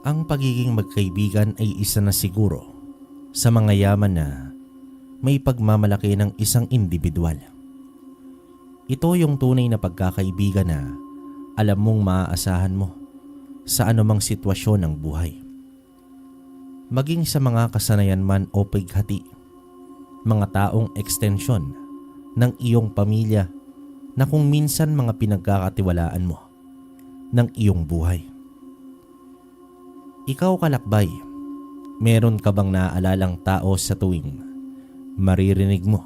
Ang pagiging magkaibigan ay isa na siguro sa mga yaman na may pagmamalaki ng isang individual. Ito yung tunay na pagkakaibigan na alam mong maaasahan mo sa anumang sitwasyon ng buhay. Maging sa mga kasanayan man o pighati, mga taong ekstensyon ng iyong pamilya na kung minsan mga pinagkakatiwalaan mo ng iyong buhay. Ikaw kalakbay, meron ka bang naaalalang tao sa tuwing maririnig mo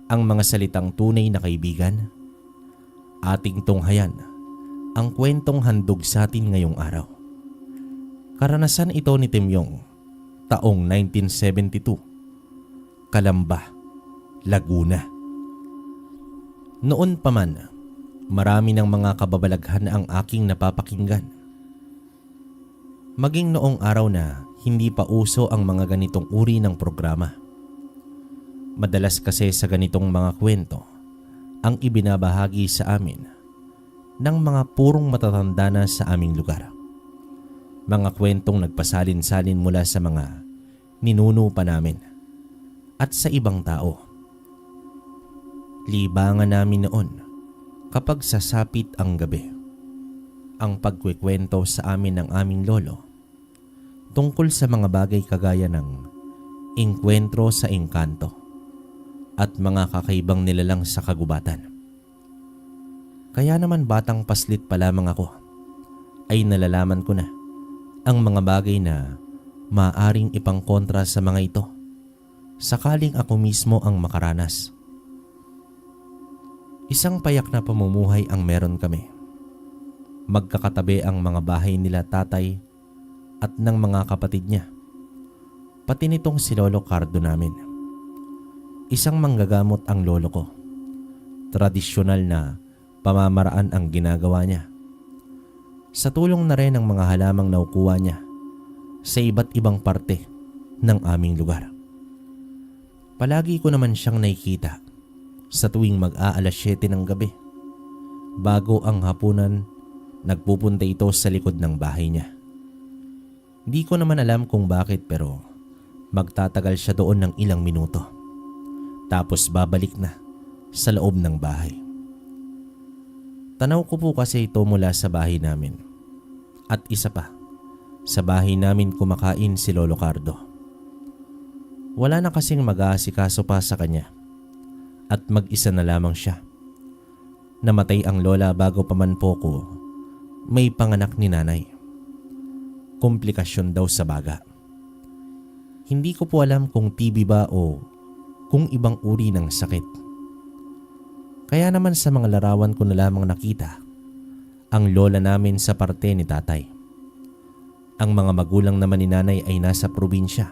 ang mga salitang tunay na kaibigan? Ating tunghayan ang kwentong handog sa atin ngayong araw. Karanasan ito ni Tim Yong, taong 1972, Calamba, Laguna. Noon pa man, marami ng mga kababalaghan ang aking napapakinggan. Maging noong araw na hindi pa uso ang mga ganitong uri ng programa. Madalas kasi sa ganitong mga kwento ang ibinabahagi sa amin ng mga purong matatanda na sa aming lugar. Mga kwentong nagpasalin-salin mula sa mga ninuno pa namin at sa ibang tao. Libangan namin noon kapag sasapit ang gabi. Ang pagkwekwento sa amin ng aming lolo tungkol sa mga bagay kagaya ng engkwentro sa engkanto at mga kakaibang nilalang sa kagubatan. Kaya naman batang paslit pa lamang ako ay nalalaman ko na ang mga bagay na maaring ipangkontra sa mga ito sakaling ako mismo ang makaranas. Isang payak na pamumuhay ang meron kami. Magkakatabi ang mga bahay nila tatay at ng mga kapatid niya, pati nitong si Lolo Cardo namin. Isang manggagamot ang lolo ko. Tradisyonal na pamamaraan ang ginagawa niya. Sa tulong na rin ng mga halamang naukuha niya sa iba't ibang parte ng aming lugar. Palagi ko naman siyang nakikita sa tuwing mag-aalas 7 ng gabi. Bago ang hapunan, nagpupunta ito sa likod ng bahay niya. Di ko naman alam kung bakit pero magtatagal siya doon ng ilang minuto. Tapos babalik na sa loob ng bahay. Tanaw ko po kasi ito mula sa bahay namin. At isa pa, sa bahay namin kumakain si Lolo Cardo. Wala na kasing mag-aasikaso pa sa kanya. At mag-isa na lamang siya. Namatay ang lola bago pa man po ko may panganak ni nanay. Komplikasyon daw sa baga. Hindi ko po alam kung TB ba o kung ibang uri ng sakit. Kaya naman sa mga larawan ko na lamang nakita ang lola namin sa parte ni tatay. Ang mga magulang naman ni nanay ay nasa probinsya.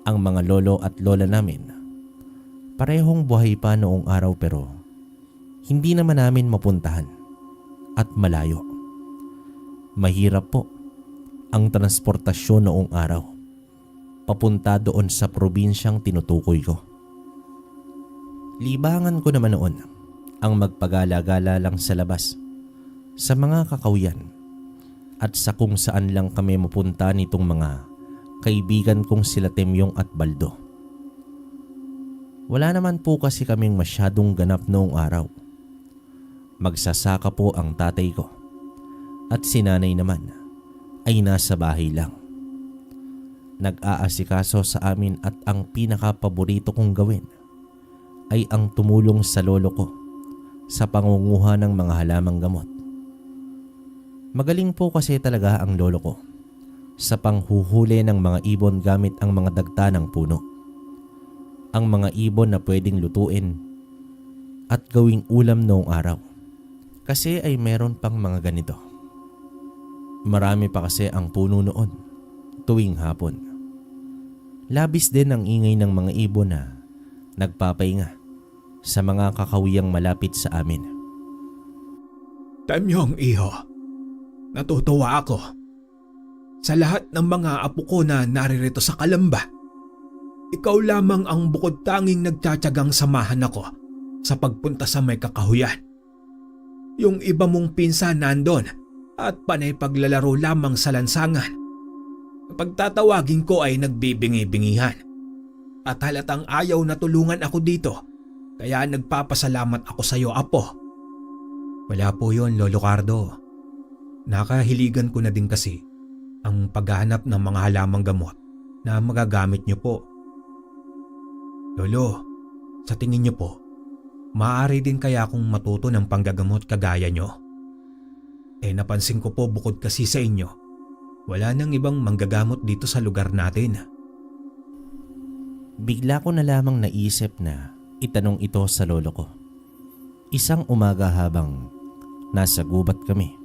Ang mga lolo at lola namin parehong buhay pa noong araw pero hindi naman namin mapuntahan at malayo. Mahirap po ang transportasyon noong araw papunta doon sa probinsyang tinutukoy ko. Libangan ko naman noon ang magpagala-gala lang sa labas sa mga kakawyan at sa kung saan lang kami mapunta nitong mga kaibigan kong sila Temyong at Baldo. Wala naman po kasi kaming masyadong ganap noong araw. Magsasaka po ang tatay ko at si nanay naman ay nasa bahay lang. Nag-aasikaso sa amin at ang pinaka-paborito kong gawin ay ang tumulong sa lolo ko sa pangunguha ng mga halamang gamot. Magaling po kasi talaga ang lolo ko sa panghuhuli ng mga ibon gamit ang mga dagta ng puno. Ang mga ibon na pwedeng lutuin at gawing ulam noong araw. Kasi ay meron pang mga ganito. Marami pa kasi ang puno noon tuwing hapon. Labis din ang ingay ng mga ibon na nagpapahinga sa mga kakawiyang malapit sa amin. Temyong iho, natutuwa ako. Sa lahat ng mga apo ko na naririto sa Calamba, ikaw lamang ang bukod tanging nagtsatsagang samahan ako sa pagpunta sa may kakahuyan. Yung iba mong pinsan nandon at panay paglalaro lamang sa lansangan. Kapag tatawagin ko ay nagbibingi-bingihan at halatang ayaw na tulungan ako dito, kaya nagpapasalamat ako sa iyo, Apo. Wala po yon, Lolo Cardo. Nakahiligan ko na din kasi ang paghahanap ng mga halamang gamot na magagamit niyo po. Lolo, sa tingin niyo po, maaari din kaya akong matuto ng panggagamot kagaya niyo? Napansin ko po bukod kasi sa inyo, wala nang ibang manggagamot dito sa lugar natin. Bigla ko na lamang naisip na itanong ito sa lolo ko. Isang umaga habang nasa gubat kami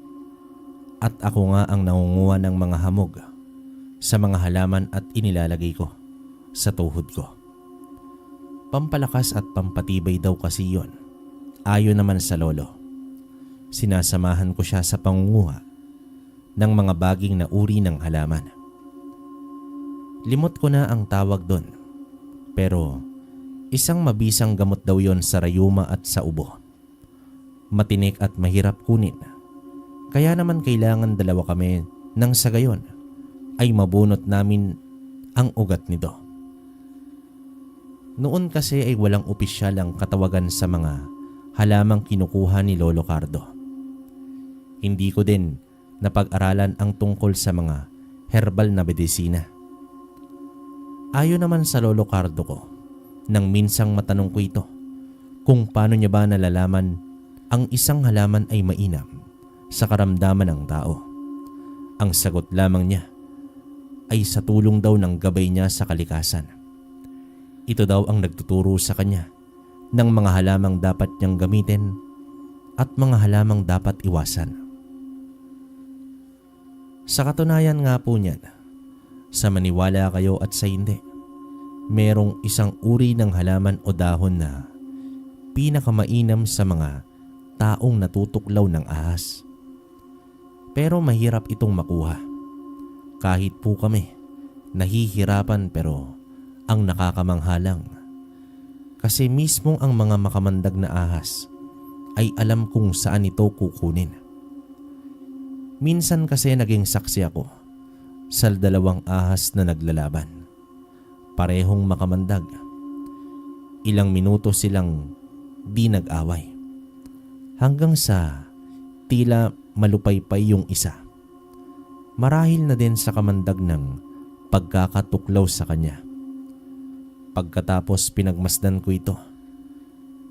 at ako nga ang nangunguha ng mga hamog sa mga halaman at inilalagay ko sa tuhod ko. Pampalakas at pampatibay daw kasi yon. Ayon naman sa lolo. Sinasamahan ko siya sa pangunguha ng mga baging na uri ng halaman. Limot ko na ang tawag doon, pero isang mabisang gamot daw yon sa rayuma at sa ubo. Matinik at mahirap kunin, kaya naman kailangan dalawa kami nang sa gayon ay mabunot namin ang ugat nito. Noon kasi ay walang opisyal ang katawagan sa mga halamang kinukuha ni Lolo Cardo. Hindi ko din napag-aralan ang tungkol sa mga herbal na medisina. Ayon naman sa Lolo Cardo ko, nang minsang matanong ko ito kung paano niya ba nalalaman ang isang halaman ay mainam sa karamdaman ng tao. Ang sagot lamang niya ay sa tulong daw ng gabay niya sa kalikasan. Ito daw ang nagtuturo sa kanya ng mga halamang dapat niyang gamitin at mga halamang dapat iwasan. Sa katunayan nga po niyan, sa maniwala kayo at sa hindi, merong isang uri ng halaman o dahon na pinakamainam sa mga taong natutuklaw ng ahas. Pero mahirap itong makuha. Kahit po kami, nahihirapan pero ang nakakamanghalang. Kasi mismong ang mga makamandag na ahas ay alam kung saan ito kukunin. Minsan kasi naging saksi ako sa dalawang ahas na naglalaban. Parehong makamandag. Ilang minuto silang di nag-away. Hanggang sa tila malupaypay yung isa. Marahil na din sa kamandag ng pagkakatuklaw sa kanya. Pagkatapos pinagmasdan ko ito,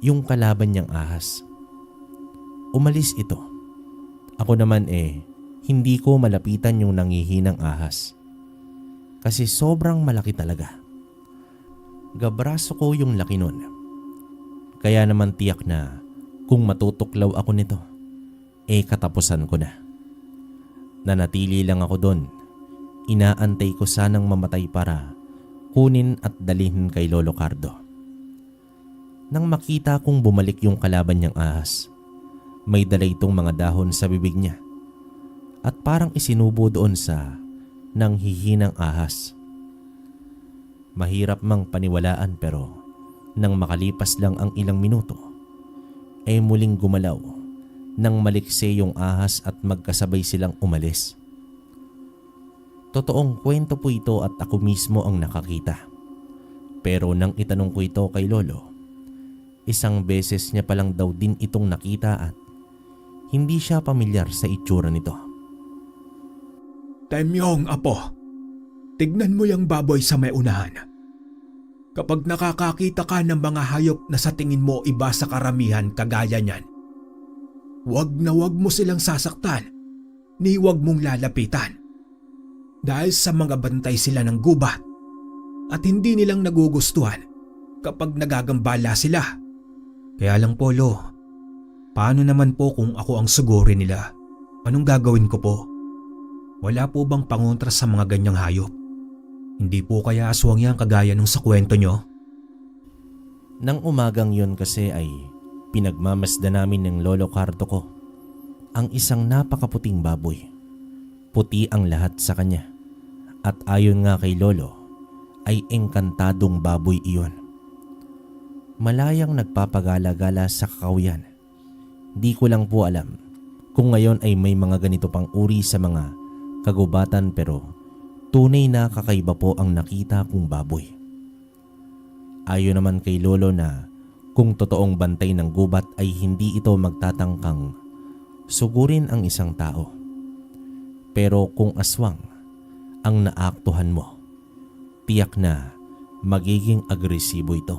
yung kalaban niyang ahas. Umalis ito. Ako naman hindi ko malapitan yung nangihinang ahas. Kasi sobrang malaki talaga. Gabraso ko yung laki nun. Kaya naman tiyak na kung matutuklaw ako nito, katapusan ko na. Nanatili lang ako doon. Inaantay ko sanang mamatay para kunin at dalhin kay Lolo Cardo. Nang makita kong bumalik yung kalaban niyang ahas, may dala itong mga dahon sa bibig niya at parang isinubo doon sa nanghihinang ahas. Mahirap mang paniwalaan pero nang makalipas lang ang ilang minuto, muling gumalaw nang malikse yung ahas at magkasabay silang umalis. Totoong kwento po ito at ako mismo ang nakakita. Pero nang itanong ko ito kay Lolo, isang beses niya palang daw din itong nakita at hindi siya pamilyar sa itsura nito. Temyong, Apo, tignan mo yung baboy sa may unahan. Kapag nakakakita ka ng mga hayop na sa tingin mo iba sa karamihan kagaya niyan, wag na wag mo silang sasaktan, ni wag mong lalapitan. Dahil sa mga bantay sila ng gubat at hindi nilang nagugustuhan kapag nagagambala sila. Kaya lang po, Lo, paano naman po kung ako ang suguri nila? Anong gagawin ko po? Wala po bang pangontra sa mga ganyang hayop? Hindi po kaya aswang yan kagaya nung sa kwento nyo? Nang umagang yun kasi ay pinagmamasda namin ng Lolo Cardo ko ang isang napakaputing baboy. Puti ang lahat sa kanya at ayon nga kay Lolo ay engkantadong baboy iyon. Malayang nagpapagala-gala sa kakawian. Di ko lang po alam kung ngayon ay may mga ganito pang uri sa mga kagubatan, pero tunay na kakaiba po ang nakita kong baboy. Ayon naman kay Lolo na kung totoong bantay ng gubat ay hindi ito magtatangkang sugurin ang isang tao. Pero kung aswang ang naaktuhan mo, tiyak na magiging agresibo ito.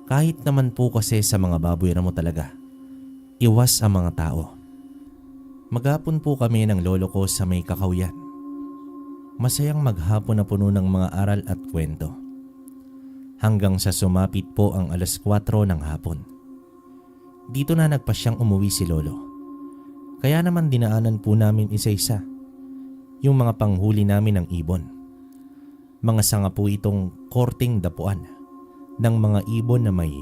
Kahit naman po kasi sa mga baboy mo talaga, iwas ang mga tao. Maghapon po kami ng lolo ko sa may Kakawyan. Masayang maghapon na puno ng mga aral at kwento. Hanggang sa sumapit po ang 4:00 ng hapon. Dito na nagpasyang umuwi si Lolo. Kaya naman dinaanan po namin isa-isa yung mga panghuli namin ng ibon. Mga sanga po itong korting dapuan ng mga ibon na may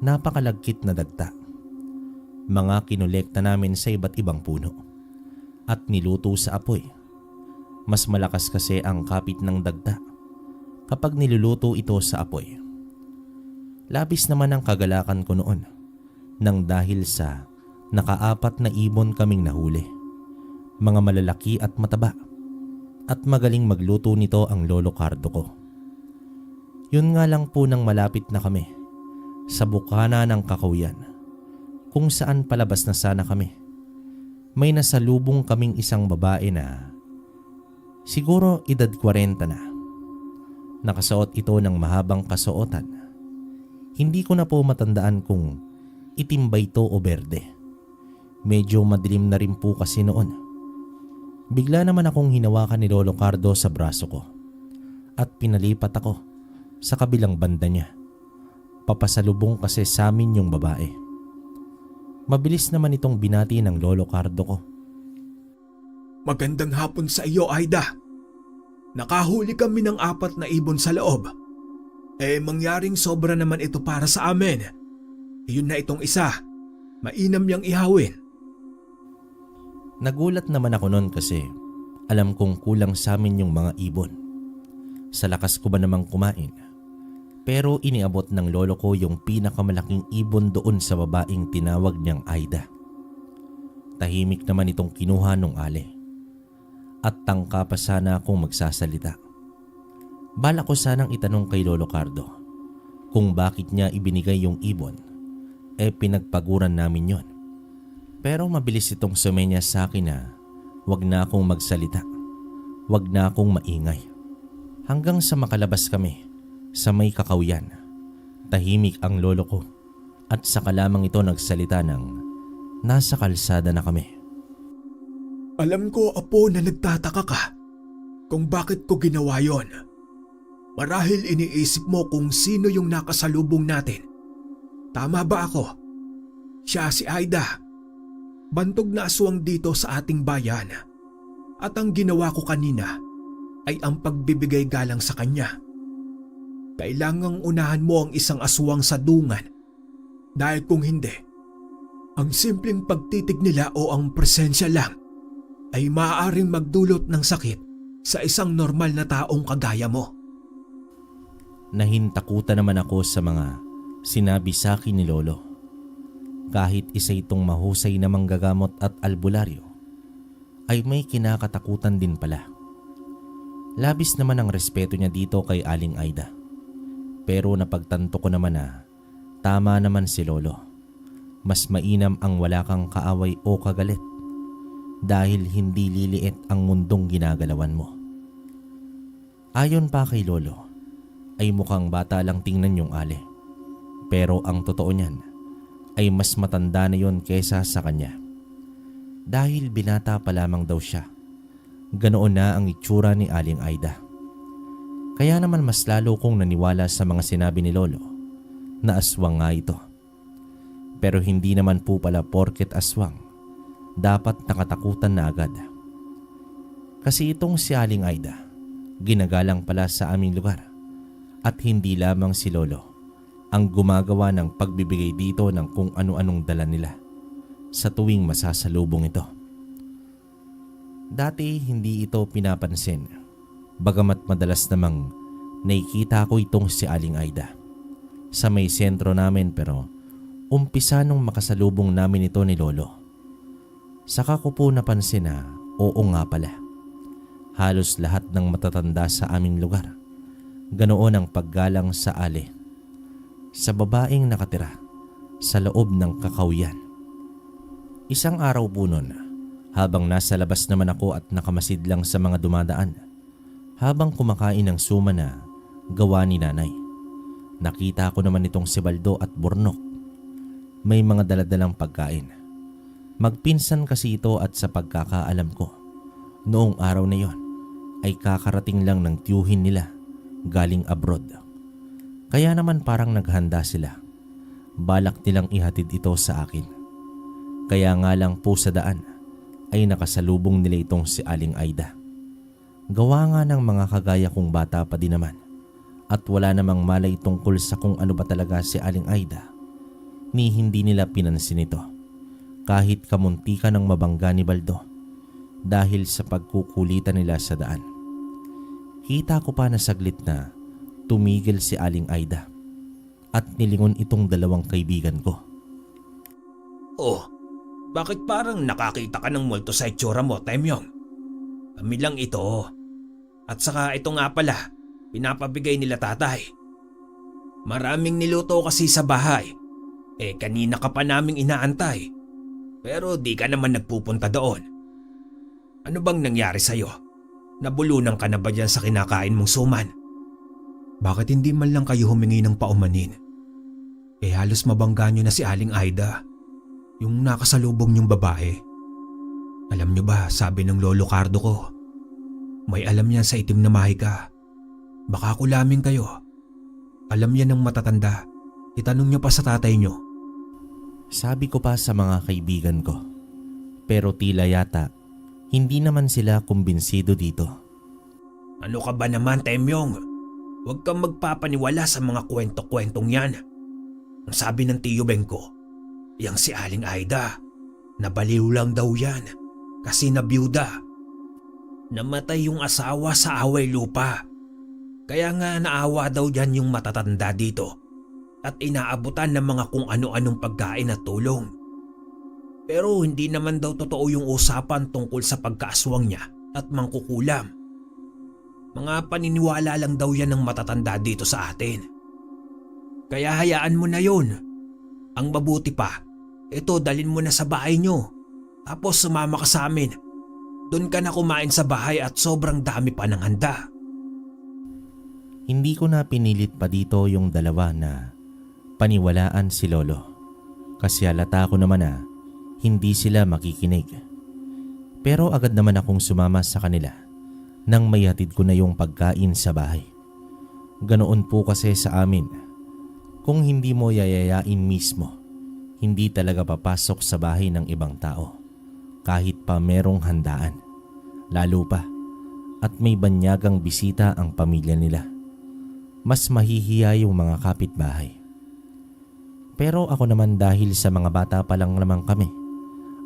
napakalagkit na dagta. Mga kinolekta namin sa iba't ibang puno at niluto sa apoy. Mas malakas kasi ang kapit ng dagta kapag niluluto ito sa apoy. Labis naman ang kagalakan ko noon nang dahil sa nakaapat na ibon kaming nahuli. Mga malalaki at mataba, at magaling magluto nito ang Lolo Cardo ko. Yun nga lang po nang malapit na kami sa bukana ng Kakawyan, kung saan palabas na sana kami, may nasalubong kaming isang babae na siguro edad 40 na. Nakasuot ito ng mahabang kasuotan. Hindi ko na po matandaan kung itim ba ito o berde. Medyo madilim na rin po kasi noon. Bigla naman akong hinawakan ni Lolo Cardo sa braso ko at pinalipat ako sa kabilang banda niya. Papasalubong kasi sa amin yung babae. Mabilis naman itong binati ng Lolo Cardo ko. Magandang hapon sa iyo, Aida. Nakahuli kami ng 4 na ibon sa loob. Mangyaring sobra naman ito para sa amin. Yun na itong isa. Mainam yang ihawin. Nagulat naman ako noon kasi alam kong kulang sa amin yung mga ibon. Sa lakas ko ba namang kumain? Pero iniabot ng lolo ko yung pinakamalaking ibon doon sa babaeng tinawag niyang Aida. Tahimik naman itong kinuha nung ale. At tangka pa sana akong magsasalita. Bala ko sanang itanong kay Lolo Cardo kung bakit niya ibinigay yung ibon. Pinagpaguran namin yon. Pero mabilis itong sumenya sa akin na wag na akong magsalita. Wag na akong maingay. Hanggang sa makalabas kami sa may Kakawyan. Tahimik ang lolo ko at saka lamang ito nagsalita ng nasa kalsada na kami. Alam ko, Apo, na nagtataka ka kung bakit ko ginawa yon. Marahil iniisip mo kung sino yung nakasalubong natin. Tama ba ako? Siya si Aida. Bantog na aswang dito sa ating bayan. At ang ginawa ko kanina ay ang pagbibigay galang sa kanya. Kailangang unahan mo ang isang aswang sa dungan dahil kung hindi, ang simpleng pagtitig nila o ang presensya lang ay maaaring magdulot ng sakit sa isang normal na taong kagaya mo. Nahintakutan naman ako sa mga sinabi sa akin ni Lolo. Kahit isa itong mahusay na manggagamot at albularyo, ay may kinakatakutan din pala. Labis naman ang respeto niya dito kay Aling Aida. Pero napagtanto ko naman na tama naman si Lolo. Mas mainam ang wala kang kaaway o kagalit dahil hindi liliit ang mundong ginagalawan mo. Ayon pa kay Lolo, ay mukhang bata lang tingnan yung ale. Pero ang totoo niyan ay mas matanda na yon kesa sa kanya. Dahil binata pa lamang daw siya. Ganoon na ang itsura ni Aling Aida. Kaya naman mas lalo kong naniwala sa mga sinabi ni Lolo na aswang nga ito. Pero hindi naman po pala porket aswang dapat nakatakutan na agad. Kasi itong si Aling Aida, ginagalang pala sa aming lugar at hindi lamang si Lolo ang gumagawa ng pagbibigay dito ng kung ano-anong dala nila sa tuwing masasalubong ito. Dati hindi ito pinapansin. Bagamat madalas namang nakikita ko itong si Aling Aida sa may sentro namin, pero umpisa nung makasalubong namin ito ni Lolo Saka ko po napansin na oo nga pala. Halos lahat ng matatanda sa aming lugar, ganoon ang paggalang sa ali, sa babaeng nakatira sa loob ng kakawyan. Isang araw po nun, habang nasa labas naman ako at nakamasid lang sa mga dumadaan, habang kumakain ng suma na gawa ni nanay, nakita ko naman itong si Baldo at Burnok. May mga daladalang pagkain. Magpinsan kasi ito at sa pagkakaalam ko, noong araw na yon ay kakarating lang ng tiyuhin nila galing abroad. Kaya naman parang naghanda sila. Balak nilang ihatid ito sa akin. Kaya nga lang po sa daan ay nakasalubong nila itong si Aling Aida. Gawa nga ng mga kagaya kong bata pa din naman at wala namang malay tungkol sa kung ano ba talaga si Aling Aida, ni hindi nila pinansin ito kahit kamuntika ng mabangga ni Baldo dahil sa pagkukulitan nila sa daan. Kita ko pa na saglit na tumigil si Aling Aida at nilingon itong dalawang kaibigan ko. Oh, bakit parang nakakita ka ng multo sa itsura mo, Temyong? Kami lang ito. At saka ito nga pala, pinapabigay nila tatay. Maraming niluto kasi sa bahay. Kanina ka pa naming inaantay. Pero di ka naman nagpupunta doon. Ano bang nangyari sa'yo? Nabulunan ka na ba dyan sa kinakain mong suman? Bakit hindi man lang kayo humingi ng paumanin? Halos mabangga nyo na si Aling Aida, yung nakasalubong niyong babae. Alam nyo ba, sabi ng lolo Cardo ko, may alam yan sa itim na mahika. Baka kulaming kayo. Alam yan ng matatanda. Itanong nyo pa sa tatay nyo. Sabi ko pa sa mga kaibigan ko. Pero tila yata, hindi naman sila kumbinsido dito. Ano ka ba naman, Temyong? Huwag kang magpapaniwala sa mga kwento-kwentong yan. Ang sabi ng tiyo Bengko, yang si Aling Aida, nabaliw lang daw yan kasi nabiyuda. Namatay yung asawa sa away lupa. Kaya nga naawa daw dyan yung matatanda dito at inaabutan ng mga kung ano-anong pagkain at tulong. Pero hindi naman daw totoo yung usapan tungkol sa pagkaaswang niya at mangkukulam. Mga paniniwala lang daw yan ng matatanda dito sa atin. Kaya hayaan mo na yun. Ang mabuti pa, ito dalhin mo na sa bahay nyo. Tapos sumama ka sa amin. Doon ka na kumain sa bahay at sobrang dami pa ng handa. Hindi ko na pinilit pa dito yung dalawa na paniwalaan si Lolo. Kasi halata ko naman na hindi sila makikinig. Pero agad naman akong sumama sa kanila nang may hatid ko na yung pagkain sa bahay. Ganoon po kasi sa amin. Kung hindi mo yayayain mismo, hindi talaga papasok sa bahay ng ibang tao. Kahit pa merong handaan. Lalo pa at may banyagang bisita ang pamilya nila. Mas mahihiya yung mga kapitbahay. Pero ako naman dahil sa mga bata pa lang naman kami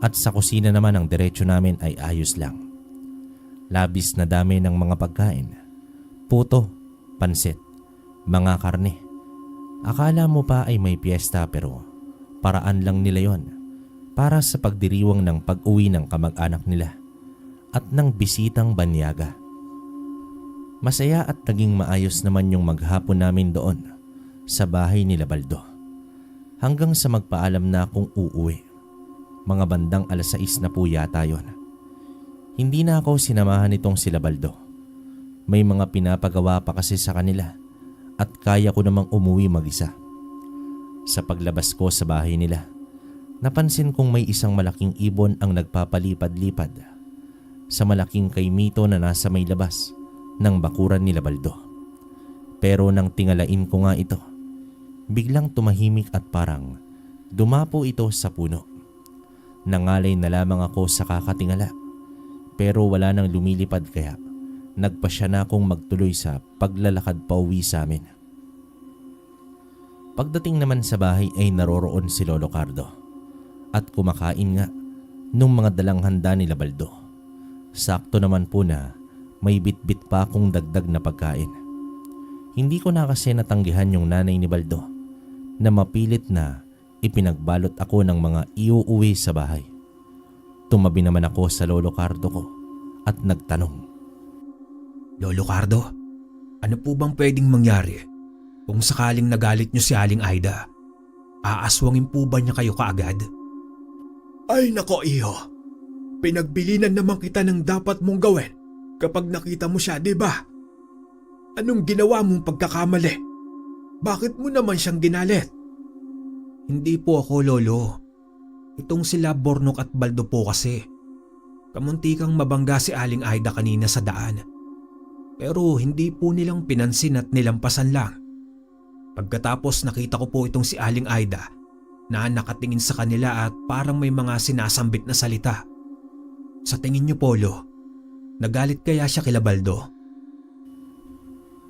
at sa kusina naman ang diretsyo namin ay ayos lang. Labis na dami ng mga pagkain. Puto, pansit, mga karne. Akala mo pa ay may piyesta pero paraan lang nila yon para sa pagdiriwang ng pag-uwi ng kamag-anak nila at ng bisitang banyaga. Masaya at naging maayos naman yung maghapon namin doon sa bahay nila Baldo. Hanggang sa magpaalam na akong uuwi. Mga bandang 6:00 na po yata yon. Hindi na ako sinamahan nitong sila Baldo. May mga pinapagawa pa kasi sa kanila at kaya ko namang umuwi mag-isa. Sa paglabas ko sa bahay nila, napansin kong may isang malaking ibon ang nagpapalipad-lipad sa malaking kaimito na nasa may labas ng bakuran nila Baldo. Pero nang tingalain ko nga ito, biglang tumahimik at parang dumapo ito sa puno. Nangalay na lamang ako sa kakatingala pero wala nang lumilipad kaya nagpasya na akong magtuloy sa paglalakad pauwi sa amin. Pagdating naman sa bahay ay naroroon si Lolo Cardo at kumakain nga nung mga dalang handa nila Baldo. Sakto naman po na may bitbit pa akong dagdag na pagkain. Hindi ko na kasi natanggihan yung nanay ni Baldo na mapilit na ipinagbalot ako ng mga iuuwi sa bahay. Tumabi naman ako sa Lolo Cardo ko at nagtanong. Lolo Cardo, ano po bang pwedeng mangyari kung sakaling nagalit niyo si Aling Aida? Aaswangin po ba niya kayo kaagad? Ay nako iho, pinagbilinan naman kita ng dapat mong gawin kapag nakita mo siya, di ba? Anong ginawa mong pagkakamali? Bakit mo naman siyang ginalit? Hindi po ako, Lolo. Itong sila Bornok at Baldo po kasi. Kamuntikang mabangga si Aling Aida kanina sa daan. Pero hindi po nilang pinansin at nilampasan lang. Pagkatapos nakita ko po itong si Aling Aida na nakatingin sa kanila at parang may mga sinasambit na salita. Sa tingin niyo, Polo, nagalit kaya siya kila Baldo?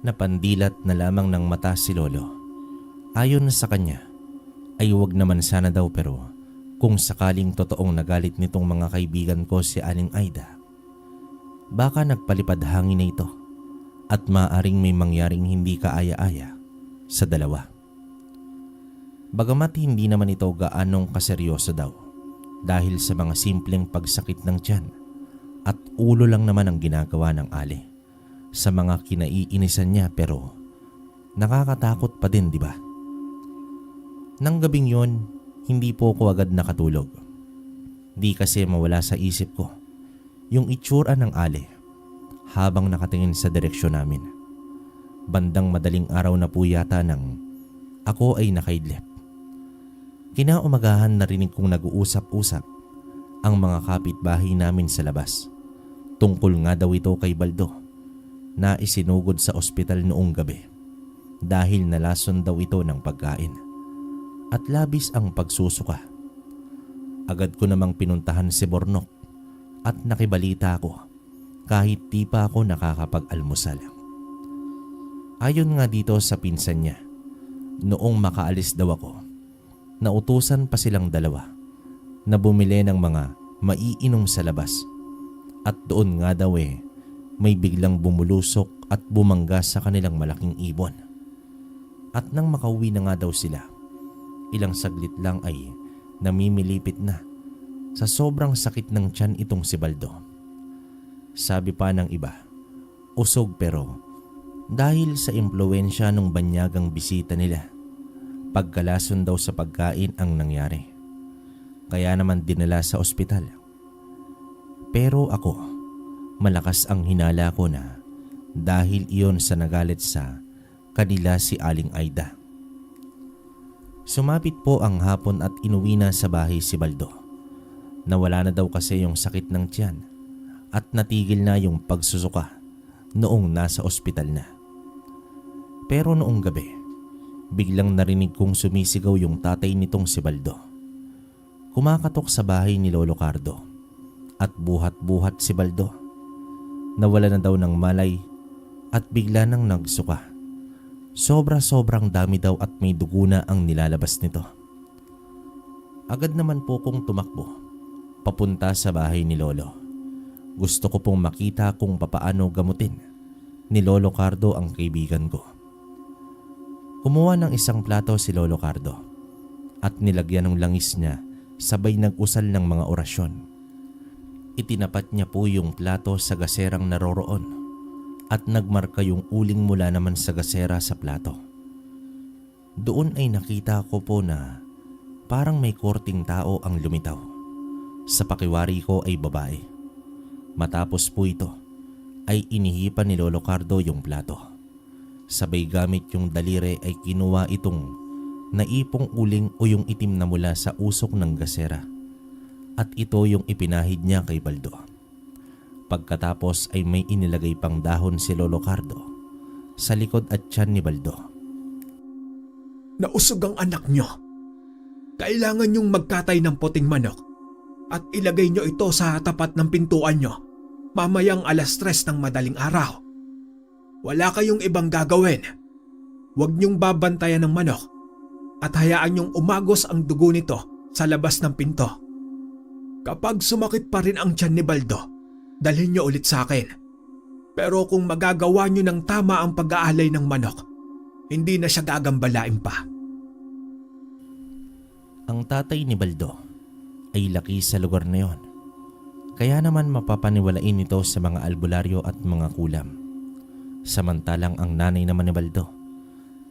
Napandilat na lamang ng mata si Lolo. Ayon sa kanya, ay huwag naman sana daw, pero kung sakaling totoong nagalit nitong mga kaibigan ko si Aling Aida, baka nagpalipad hangin na ito at maaring may mangyaring hindi kaaya-aya sa dalawa. Bagamat hindi naman ito gaanong kaseryoso daw dahil sa mga simpleng pagsakit ng tiyan at ulo lang naman ang ginagawa ng Ali sa mga kinaiinisan niya, pero nakakatakot pa din, di ba? Nang gabing yon, hindi po ko agad nakatulog. Di kasi mawala sa isip ko yung itsura ng Ali habang nakatingin sa direksyon namin. Bandang madaling araw na po yata nang ako ay nakaidlip. Kinaumagahan narinig kong nag-uusap-usap ang mga kapitbahay namin sa labas. Tungkol nga daw ito kay Baldo na isinugod sa ospital noong gabi dahil nalason daw ito ng pagkain at labis ang pagsusuka. Agad ko namang pinuntahan si Bornok at nakibalita ako kahit di pa ako nakakapag-almusal. Ayon nga dito sa pinsan niya, noong makaalis daw ako, nautusan pa silang dalawa na bumili ng mga maiinom sa labas at doon nga daw may biglang bumulusok at bumangga sa kanilang malaking ibon. At nang makauwi na nga daw sila, ilang saglit lang ay namimilipit na sa sobrang sakit ng tiyan itong si Baldo. Sabi pa ng iba, usog, pero dahil sa impluwensya ng banyagang bisita nila, pagkalason daw sa pagkain ang nangyari. Kaya naman dinala sa ospital. Pero ako, malakas ang hinala ko na dahil iyon sa nagalit sa kanila si Aling Aida. Sumapit po ang hapon at inuwi na sa bahay si Baldo. Nawala na daw kasi yung sakit ng tiyan at natigil na yung pagsusuka noong nasa ospital na. Pero noong gabi, biglang narinig kong sumisigaw yung tatay nitong si Baldo. Kumakatok sa bahay ni Lolo Cardo at buhat-buhat si Baldo. Nawala na daw ng malay at bigla nang nagsuka. Sobra-sobrang dami daw at may dugo na ang nilalabas nito. Agad naman po kong tumakbo papunta sa bahay ni Lolo. Gusto ko pong makita kung papaano gamutin ni Lolo Cardo ang kaibigan ko. Kumuha ng isang plato si Lolo Cardo at nilagyan ng langis niya, sabay nag-usal ng mga orasyon. Itinapat niya po yung plato sa gaserang naroroon at nagmarka yung uling mula naman sa gasera sa plato. Doon ay nakita ko po na parang may korting tao ang lumitaw. Sa pakiwari ko ay babae. Matapos po ito ay inihipan ni Lolo Cardo yung plato. Sabay gamit yung daliri ay kinuha itong naipong uling o yung itim na mula sa usok ng gasera. At ito yung ipinahid niya kay Baldo. Pagkatapos ay may inilagay pang dahon si Lolo Cardo sa likod at tiyan ni Baldo. Nausog ang anak nyo. Kailangan nyong magkatay ng puting manok at ilagay nyo ito sa tapat ng pintuan nyo mamayang 3:00 ng madaling araw. Wala kayong ibang gagawin. Huwag niyong babantayan ng manok at hayaan niyong umagos ang dugo nito sa labas ng pinto. Kapag sumakit pa rin ang tiyan ni Baldo, dalhin niyo ulit sa akin. Pero kung magagawa niyo ng tama ang pag-aalay ng manok, hindi na siya gagambalain pa. Ang tatay ni Baldo ay laki sa lugar na yon Kaya naman mapapaniwalain ito sa mga albularyo at mga kulam. Samantalang ang nanay naman ni Baldo,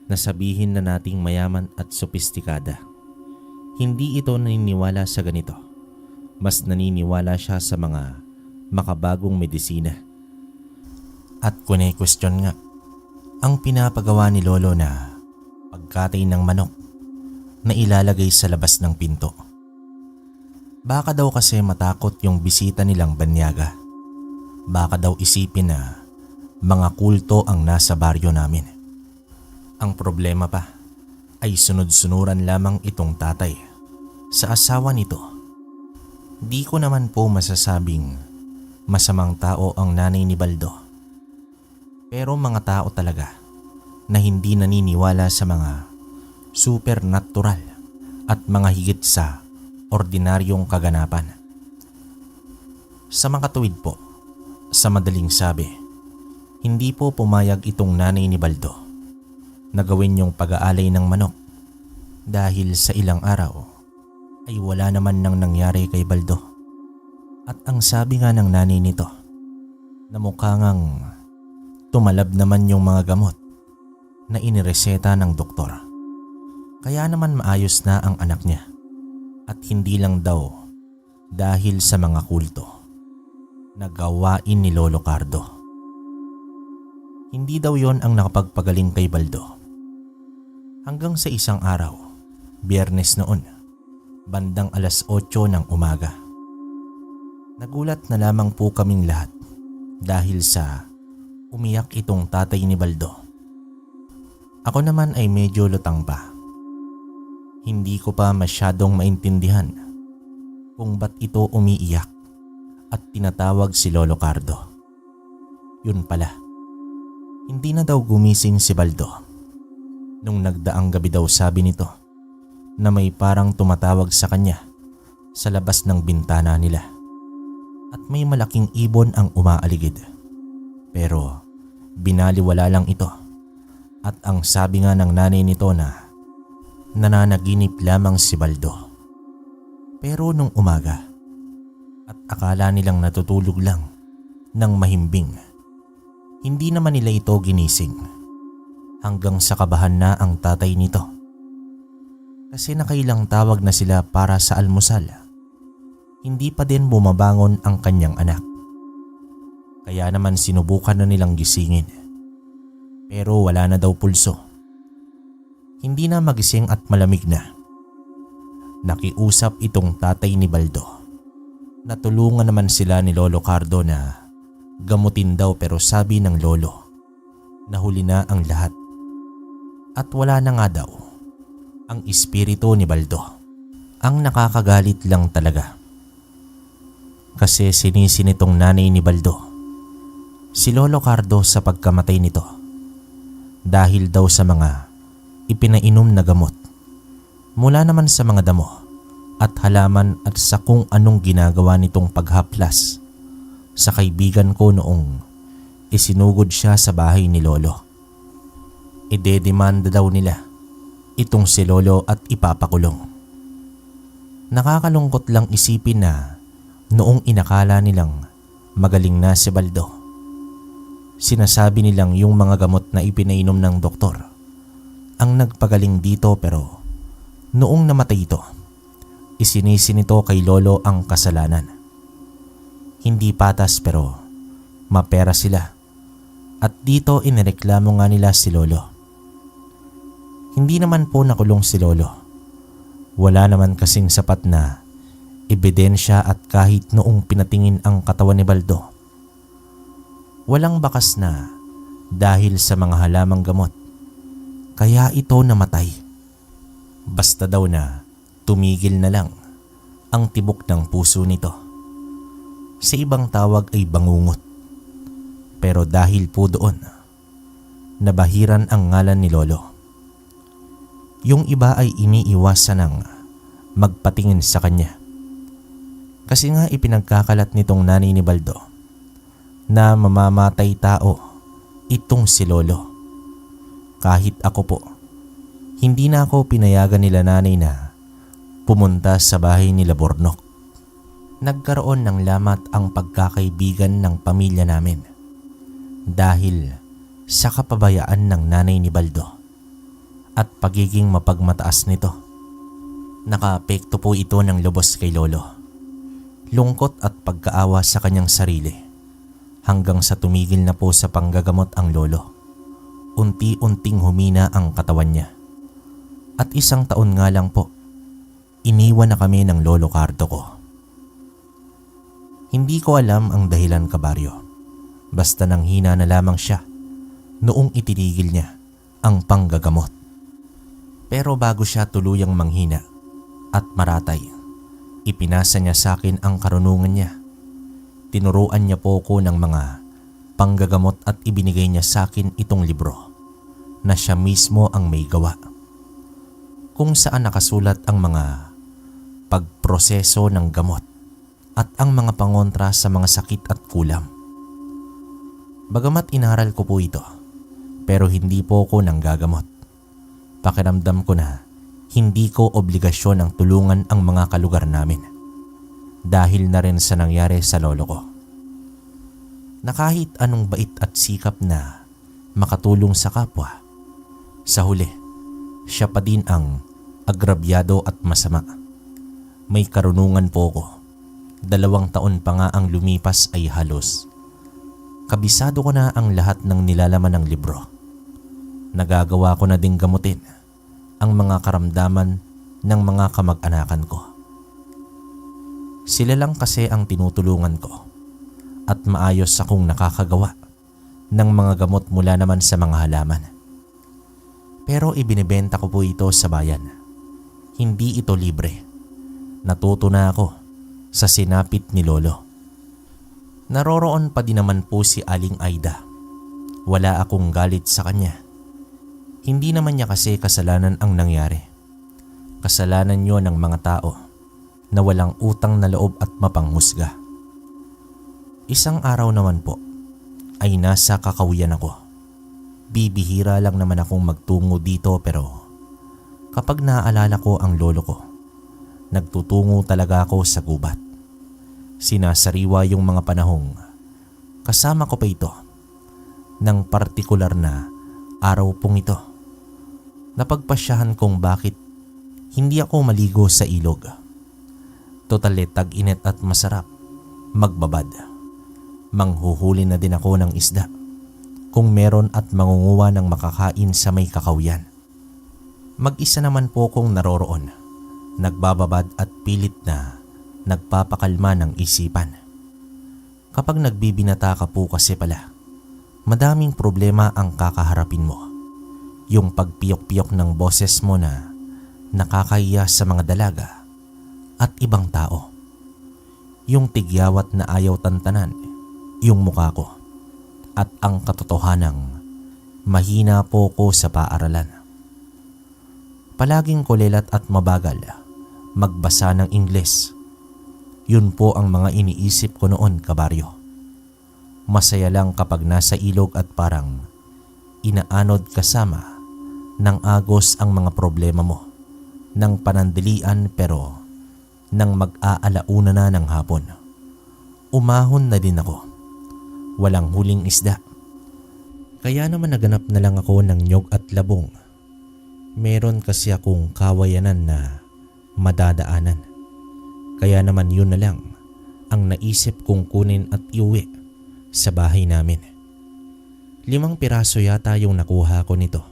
na sabihin na nating mayaman at sopistikada, hindi ito naniniwala sa ganito. Mas naniniwala siya sa mga makabagong medisina. At kune-question nga ang pinapagawa ni Lolo na pagkatay ng manok na ilalagay sa labas ng pinto. Baka daw kasi matakot yung bisita nilang banyaga. Baka daw isipin na mga kulto ang nasa baryo namin. Ang problema pa ay sunod-sunuran lamang itong tatay sa asawa nito. Di ko naman po masasabing masamang tao ang nanay ni Baldo. Pero mga tao talaga na hindi naniniwala sa mga supernatural at mga higit sa ordinaryong kaganapan. Sa mga tuwid po, sa madaling sabi, hindi po pumayag itong nanay ni Baldo na gawin yung pag-aalay ng manok dahil sa ilang araw ay wala naman nang nangyari kay Baldo. At ang sabi nga ng nanay nito na mukha ngang tumalab naman yung mga gamot na inireseta ng doktor. Kaya naman maayos na ang anak niya. At hindi lang daw dahil sa mga kulto na gawain ni Lolo Cardo. Hindi daw yon ang nakapagpagaling kay Baldo. Hanggang sa isang araw, Biyernes noon, bandang 8:00 ng umaga. Nagulat na lamang po kaming lahat dahil sa umiyak itong tatay ni Baldo. Ako naman ay medyo lutang pa. Hindi ko pa masyadong maintindihan kung ba't ito umiiyak at tinatawag si Lolo Cardo. Yun pala, hindi na daw gumising si Baldo. Nung nagdaang gabi daw sabi nito na may parang tumatawag sa kanya sa labas ng bintana nila at may malaking ibon ang umaaligid. Pero binaliwala lang ito at ang sabi nga ng nanay nito na nananaginip lamang si Baldo. Pero nung umaga at akala nilang natutulog lang ng mahimbing, hindi naman nila ito ginising hanggang sa kabahan na ang tatay nito. Kasi nakailang tawag na sila para sa almusal, hindi pa din bumabangon ang kanyang anak. Kaya naman sinubukan na nilang gisingin, pero wala na daw pulso. Hindi na magising at malamig na. Nakiusap itong tatay ni Baldo. Natulungan naman sila ni Lolo Cardo na gamutin daw, pero sabi ng lolo, nahuli na ang lahat. At wala na nga daw ang espiritu ni Baldo. Ang nakakagalit lang talaga, kasi sinisi nitong nanay ni Baldo si Lolo Cardo sa pagkamatay nito dahil daw sa mga ipinainom na gamot mula naman sa mga damo at halaman at sa kung anong ginagawa nitong paghaplas sa kaibigan ko noong isinugod siya sa bahay ni Lolo. Ide-demanda daw nila itong si Lolo at ipapakulong. Nakakalungkot lang isipin na noong inakala nilang magaling na si Baldo, sinasabi nilang yung mga gamot na ipinainom ng doktor ang nagpagaling dito, pero noong namatay ito, isinisi nito kay Lolo ang kasalanan. Hindi patas, pero mapera sila at dito inireklamo nga nila si Lolo. Hindi naman po nakulong si Lolo. Wala naman kasing sapat na ebidensya at kahit noong pinatingin ang katawan ni Baldo, walang bakas na dahil sa mga halamang gamot kaya ito namatay. Basta daw na tumigil na lang ang tibok ng puso nito. Sa ibang tawag ay bangungot. Pero dahil po doon, nabahiran ang ngalan ni Lolo. Yung iba ay iniiwasan ng magpatingin sa kanya. Kasi nga ipinagkakalat nitong nanay ni Baldo na mamamatay tao itong si Lolo. Kahit ako po, hindi na ako pinayagan nila nanay na pumunta sa bahay nila Bornok. Nagkaroon ng lamat ang pagkakaibigan ng pamilya namin dahil sa kapabayaan ng nanay ni Baldo at pagiging mapagmataas nito. Nakaapekto po ito ng lubos kay Lolo. Lungkot at pagkaawa sa kanyang sarili hanggang sa tumigil na po sa panggagamot ang lolo. Unti-unting humina ang katawan niya. At 1 taon nga lang po, iniwan na kami ng Lolo Cardo ko. Hindi ko alam ang dahilan, kabaryo. Basta nanghina na lamang siya noong itinigil niya ang panggagamot. Pero bago siya tuluyang manghina at maratay, ipinasa niya sa akin ang karunungan niya. Tinuruan niya po ko ng mga panggagamot at ibinigay niya sa akin itong libro na siya mismo ang may gawa, kung saan nakasulat ang mga pagproseso ng gamot at ang mga pangontra sa mga sakit at kulam. Bagamat inaral ko po ito, pero hindi po ko nanggagamot. Pakiramdam ko na hindi ko obligasyon ang tulungan ang mga kalugar namin dahil na rin sa nangyari sa lolo ko. Na kahit anong bait at sikap na makatulong sa kapwa, sa huli, siya pa din ang agrabyado at masama. May karunungan po ko. 2 taon pa nga ang lumipas ay halos kabisado ko na ang lahat ng nilalaman ng libro. Nagagawa ko na ding gamutin ang mga karamdaman ng mga kamag-anakan ko. Sila lang kasi ang tinutulungan ko at maayos akong nakakagawa ng mga gamot mula naman sa mga halaman. Pero ibinibenta ko po ito sa bayan. Hindi ito libre. Natuto na ako sa sinapit ni Lolo. Naroroon pa din naman po si Aling Aida. Wala akong galit sa kanya. Hindi naman niya kasi kasalanan ang nangyari. Kasalanan niyo ng mga tao na walang utang na loob at mapanghusga. Isang araw naman po ay nasa Kakahuyan ako. Bibihira lang naman akong magtungo dito, pero kapag naaalala ko ang lolo ko, nagtutungo talaga ako sa gubat. Sinasariwa yung mga panahong kasama ko pa ito ng partikular na araw pong ito. Napagpasyahan kong bakit hindi ako maligo sa ilog. Totale tag-init at masarap magbabad. Manghuhuli na din ako ng isda kung meron at mangunguha ng makakain sa may Kakahuyan. Mag-isa naman po kong naroroon, nagbababad at pilit na nagpapakalma ng isipan. Kapag nagbibinata ka po kasi pala, madaming problema ang kakaharapin mo. Yung pagpiyok-piyok ng boses mo na nakakahiya sa mga dalaga at ibang tao. Yung tigyawat na ayaw tantanan yung mukha ko, at ang katotohanang mahina po ko sa paaralan. Palaging kulilat at mabagal magbasa ng Ingles. Yun po ang mga iniisip ko noon, kabaryo. Masaya lang kapag nasa ilog at parang inaanod kasama ng agos ang mga problema mo ng panandalian, pero nang mag-aalauna na ng hapon, umahon na din ako. Walang huling isda. Kaya naman naganap na lang ako ng nyog at labong. Meron kasi akong kawayanan na madadaanan. Kaya naman yun na lang ang naisip kong kunin at iuwi sa bahay namin. 5 piraso yata yung nakuha ko nito.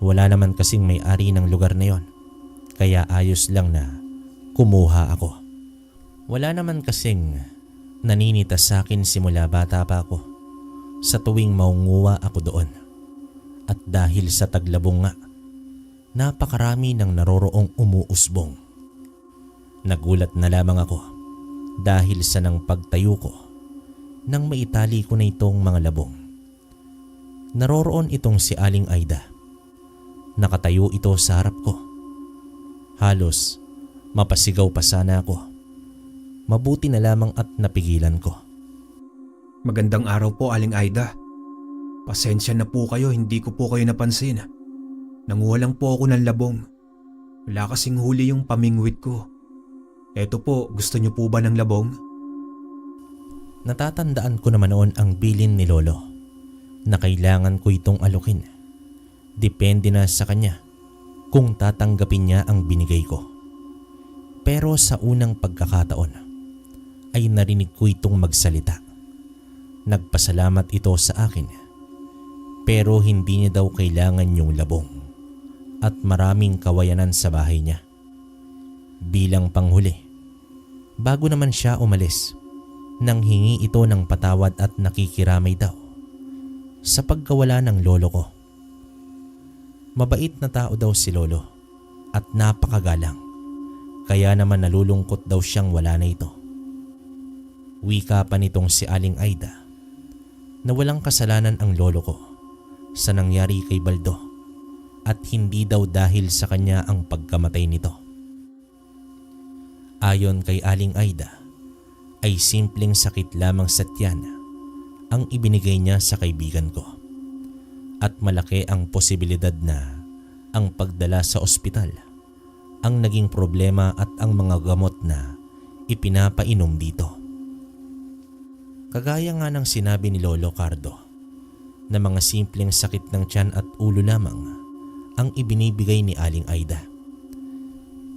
Wala naman kasing may-ari ng lugar na yon, kaya ayos lang na kumuha ako. Wala naman kasing naninita sa akin simula bata pa ako sa tuwing maunguwa ako doon. At dahil sa taglabong nga, napakarami ng naroroong umuusbong. Nagulat na lamang ako dahil sa nang pagtayo ko nang maitali ko na itong mga labong. Naroroon itong si Aling Aida. Nakatayo ito sa harap ko. Halos mapasigaw pa sana ako. Mabuti na lamang at napigilan ko. Magandang araw po, Aling Aida. Pasensya na po kayo, hindi ko po kayo napansin. Nanguha lang po ako ng labong. Wala kasing huli yung pamingwit ko. Eto po, gusto niyo po ba ng labong? Natatandaan ko naman noon ang bilin ni Lolo na kailangan ko itong alukin. Depende na sa kanya kung tatanggapin niya ang binigay ko. Pero sa unang pagkakataon ay narinig ko itong magsalita. Nagpasalamat ito sa akin pero hindi niya daw kailangan yung labong at maraming kawayanan sa bahay niya. Bilang panghuli, bago naman siya umalis, nang hingi ito ng patawad at nakikiramay daw sa pagkawala ng lolo ko. Mabait na tao daw si Lolo at napakagalang, kaya naman nalulungkot daw siyang wala na ito. Wika pa nitong si Aling Aida na walang kasalanan ang lolo ko sa nangyari kay Baldo at hindi daw dahil sa kanya ang pagkamatay nito. Ayon kay Aling Aida ay simpleng sakit lamang sa tiyan ang ibinigay niya sa kaibigan ko at malaki ang posibilidad na ang pagdala sa ospital ang naging problema at ang mga gamot na ipinapainom dito. Kagaya nga ng sinabi ni Lolo Cardo na mga simpleng sakit ng tiyan at ulo lamang ang ibinibigay ni Aling Aida.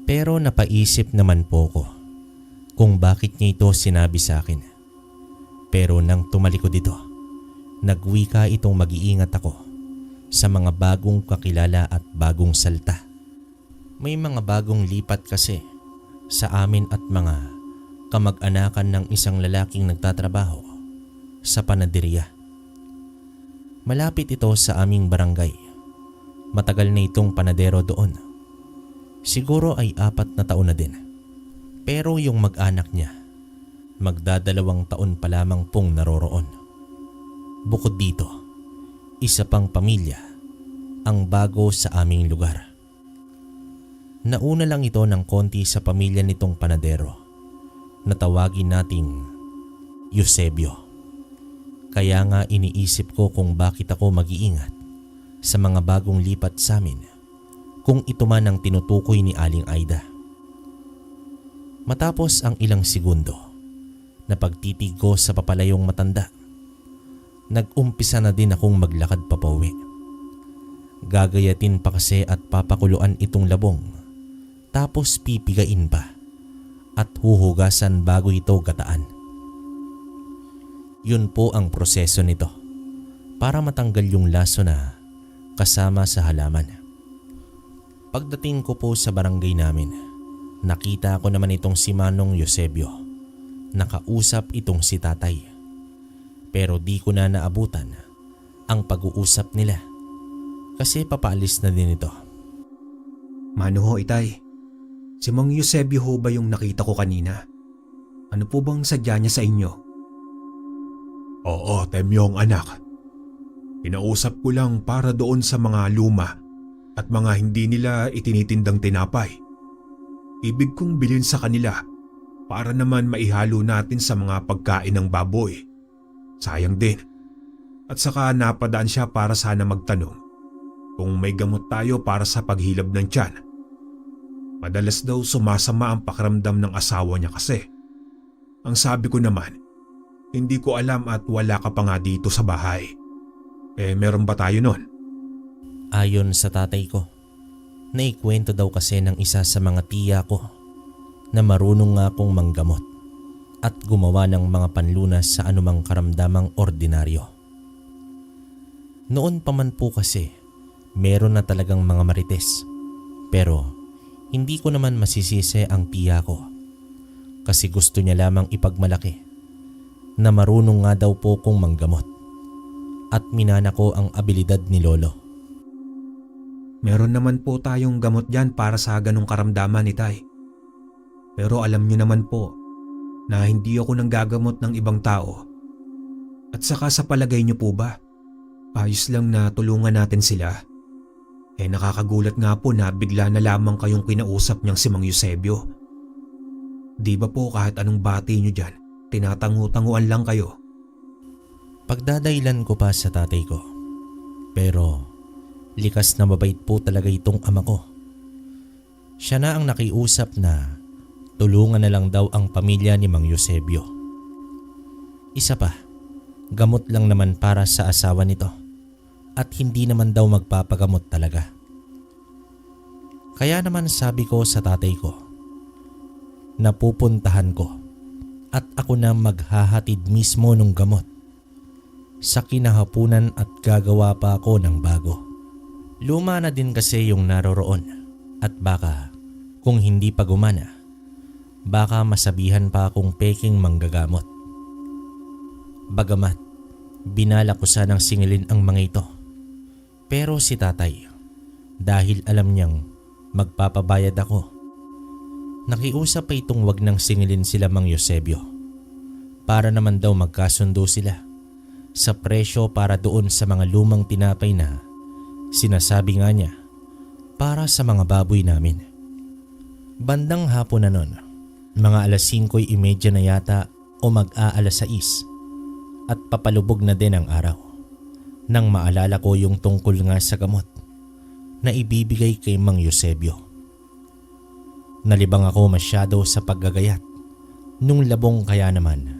Pero napaisip naman po ko kung bakit niya ito sinabi sa akin. Pero nang tumalikod dito, nagwika itong mag-iingat ako sa mga bagong kakilala at bagong salta. May mga bagong lipat kasi sa amin at mga kamag-anakan ng isang lalaking nagtatrabaho sa panaderya. Malapit ito sa aming barangay. Matagal na itong panadero doon. Siguro ay 4 na taon na din. Pero yung mag-anak niya, magdadalawang taon pa lamang pong naroroon. Bukod dito, isa pang pamilya ang bago sa aming lugar. Nauna lang ito ng konti sa pamilya nitong panadero na tawagin nating Eusebio. Kaya nga iniisip ko kung bakit ako mag-iingat sa mga bagong lipat sa amin kung ito man ang tinutukoy ni Aling Aida. Matapos ang ilang segundo na pagtitig ko sa papalayong matanda, nag-umpisa na din akong maglakad papauwi. Gagayatin pa kasi at papakuluan itong labong, tapos pipigain pa at huhugasan bago ito gataan. Yun po ang proseso nito para matanggal yung laso na kasama sa halaman. Pagdating ko po sa barangay namin, nakita ko naman itong si Manong Eusebio. Nakausap itong si tatay. Pero di ko na naabutan ang pag-uusap nila kasi papaalis na din ito. Mano ho, itay. Si Mang Eusebio ho ba yung nakita ko kanina? Ano po bang sadya niya sa inyo? Oo, Temyong anak. Kinausap ko lang para doon sa mga luma at mga hindi nila itinitindang tinapay. Ibig kong bilhin sa kanila para naman maihalo natin sa mga pagkain ng baboy. Sayang din. At saka napadaan siya para sana magtanong kung may gamot tayo para sa paghilab ng tiyan. Madalas daw sumasama ang pakiramdam ng asawa niya kasi. Ang sabi ko naman, hindi ko alam at wala ka pa nga dito sa bahay. Meron ba tayo nun? Ayon sa tatay ko, naikwento daw kasi ng isa sa mga tiya ko na marunong nga pong manggamot at gumawa ng mga panlunas sa anumang karamdamang ordinaryo. Noon pa man po kasi, meron na talagang mga marites. Pero hindi ko naman masisisi ang tiya ko kasi gusto niya lamang ipagmalaki na marunong nga daw po kong manggamot at minana ko ang abilidad ni Lolo. Meron naman po tayong gamot dyan para sa ganong karamdaman, itay. Pero alam niyo naman po na hindi ako nanggagamot ng ibang tao. At saka sa palagay niyo po ba, ayos lang na tulungan natin sila? Nakakagulat nga po na bigla na lamang kayong kinausap niyang si Mang Eusebio. Di ba po kahit anong bati niyo dyan, tinatangu-tanguan lang kayo? Pagdadailan ko pa sa tatay ko. Pero likas na mabait po talaga itong ama ko. Siya na ang nakiusap na tulungan na lang daw ang pamilya ni Mang Eusebio. Isa pa, gamot lang naman para sa asawa nito at hindi naman daw magpapagamot talaga. Kaya naman sabi ko sa tatay ko, napupuntahan ko at ako na maghahatid mismo ng gamot. Sa kinahapunan at gagawa pa ako ng bago. Luma na din kasi yung naroroon at baka kung hindi pa gumana, baka masabihan pa akong peking manggagamot. Bagamat binala ko sanang singilin ang mga ito, pero si tatay, dahil alam niyang magpapabayad ako, nakiusap pa itong wag nang singilin sila Mang Eusebio para naman daw magkasundo sila sa presyo para doon sa mga lumang tinapay na sinasabi nga niya para sa mga baboy namin. Bandang hapon na nun, mga alas 5:30 na yata o mag-aalas 6 at papalubog na din ang araw nang maalala ko yung tungkol nga sa gamot na ibibigay kay Mang Eusebio. Nalibang ako masyado sa paggagayat nung labong kaya naman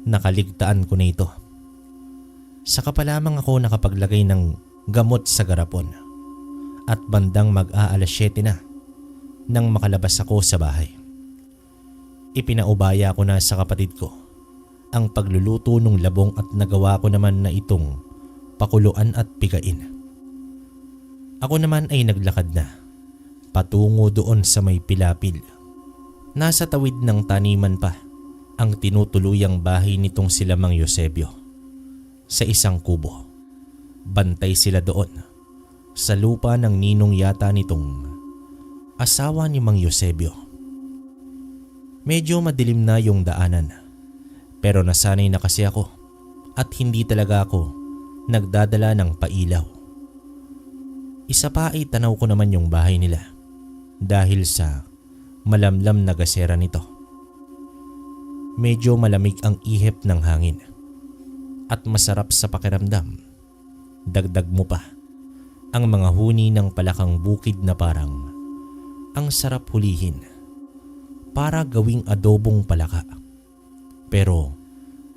nakaligtaan ko na ito. Saka pa lamang ako nakapaglagay ng gamot sa garapon at bandang mag-aalas 7 na nang makalabas ako sa bahay. Ipinaubaya ko na sa kapatid ko ang pagluluto ng labong at nagawa ko naman na itong pakuluan at pigain. Ako naman ay naglakad na patungo doon sa may pilapil. Nasa tawid ng taniman pa ang tinutuluyang bahay nitong sila Mang Eusebio. Sa isang kubo, bantay sila doon sa lupa ng ninong yata nitong asawa ni Mang Eusebio. Medyo madilim na yung daanan, pero nasanay na kasi ako at hindi talaga ako nagdadala ng pailaw. Isa pa ay tanaw ko naman yung bahay nila dahil sa malamlam na gasera nito. Medyo malamig ang ihip ng hangin at masarap sa pakiramdam. Dagdag mo pa ang mga huni ng palakang bukid na parang ang sarap hulihin para gawing adobong palaka. Pero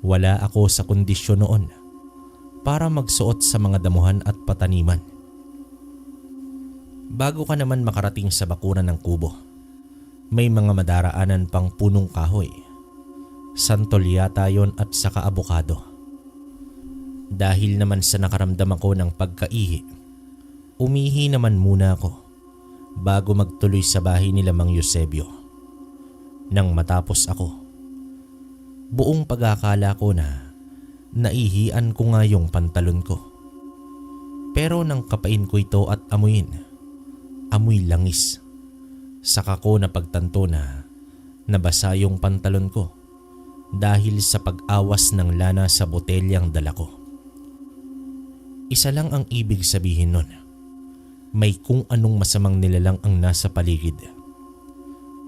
wala ako sa kondisyon noon para magsuot sa mga damuhan at pataniman. Bago ka naman makarating sa bakuran ng kubo, may mga madaraanan pang punong kahoy, santol yata yon at saka abukado. Dahil naman sa nakaramdam ako ng pagkaihi, umihi naman muna ako bago magtuloy sa bahay nila Mang Eusebio. Nang matapos ako, buong pag-akala ko na naihian ko nga yung pantalon ko. Pero nang kapain ko ito at amuyin, amoy langis. Saka ko napagtanto na nabasa yung pantalon ko dahil sa pag-awas ng lana sa botelyang dala ko. Isa lang ang ibig sabihin nun. May kung anong masamang nilalang ang nasa paligid.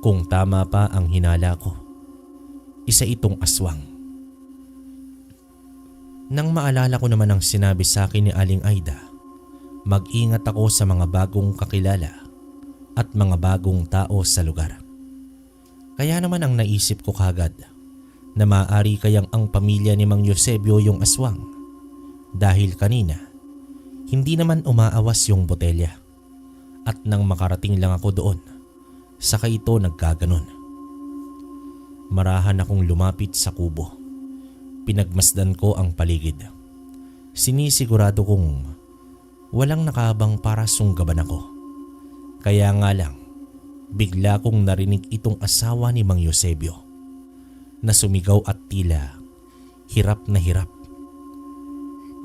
Kung tama pa ang hinala ko, isa itong aswang. Nang maalala ko naman ang sinabi sa akin ni Aling Aida, mag-ingat ako sa mga bagong kakilala at mga bagong tao sa lugar. Kaya naman ang naisip ko kagad na maaari kayang ang pamilya ni Mang Eusebio yung aswang dahil kanina hindi naman umaawas yung botelya at nang makarating lang ako doon, saka ito nagkaganon. Marahan akong lumapit sa kubo. Pinagmasdan ko ang paligid. Sinisigurado kong walang nakaabang para sunggaban ako. Kaya nga lang, bigla kong narinig itong asawa ni Mang Eusebio na sumigaw at tila hirap na hirap.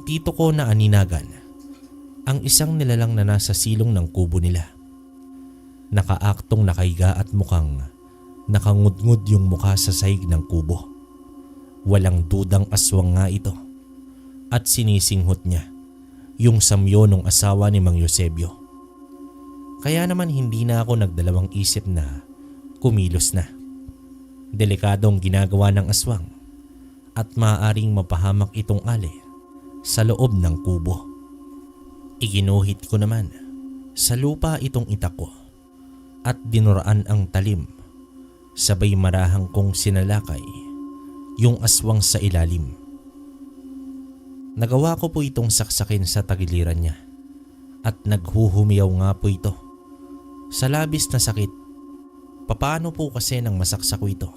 Dito ko na aninagan ang isang nilalang na nasa silong ng kubo nila. Nakaaktong nakahiga at mukhang nakangudngud yung mukha sa sahig ng kubo. Walang dudang aswang nga ito at sinisinghot niya yung samyo ng asawa ni Mang Eusebio. Kaya naman hindi na ako nagdalawang isip na kumilos na. Delikadong ginagawa ng aswang at maaaring mapahamak itong ali sa loob ng kubo. Iginuhit ko naman sa lupa itong itak ko at dinuraan ang talim Sabay marahang kong sinalakay yung aswang sa ilalim. Nagawa ko po itong saksakin sa tagiliran niya at naghuhumiyaw nga po ito. Sa labis na sakit, papaano po kasi nang masaksak ko ito?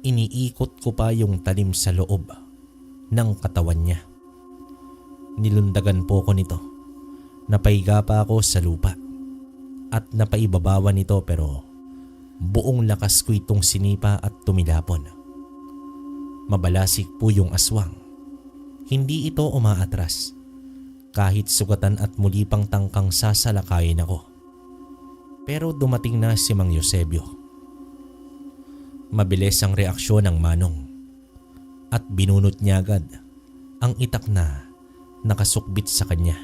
Iniikot ko pa yung talim sa loob ng katawan niya. Nilundagan po ko nito. Napaiga pa ako sa lupa at napaibabawan ito pero buong lakas ko itong sinipa at tumilapon. Mabalasik po yung aswang. Hindi ito umaatras. Kahit sugatan at muli pang tangkang sasalakayin ako. Pero dumating na si Mang Eusebio. Mabilis ang reaksyon ng manong at binunot niya agad ang itak na nakasukbit sa kanya.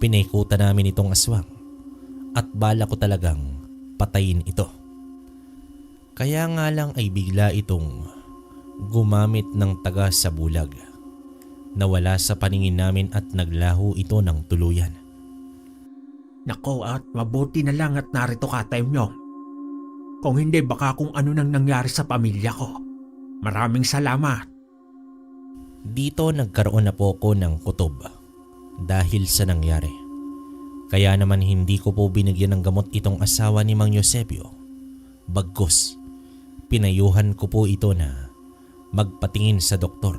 Pinikutan namin itong aswang at bala ko talagang patayin ito. Kaya nga lang ay bigla itong gumamit ng taga sa bulag. Nawala sa paningin namin at naglaho ito ng tuluyan. Nako, at mabuti na lang at narito ka, Temyong. Kung hindi, baka kung ano nang nangyari sa pamilya ko. Maraming salamat. Dito nagkaroon na po ako ng kutob dahil sa nangyari. Kaya naman hindi ko po binigyan ng gamot itong asawa ni Mang Eusebio. Bagkus, pinayuhan ko po ito na magpatingin sa doktor.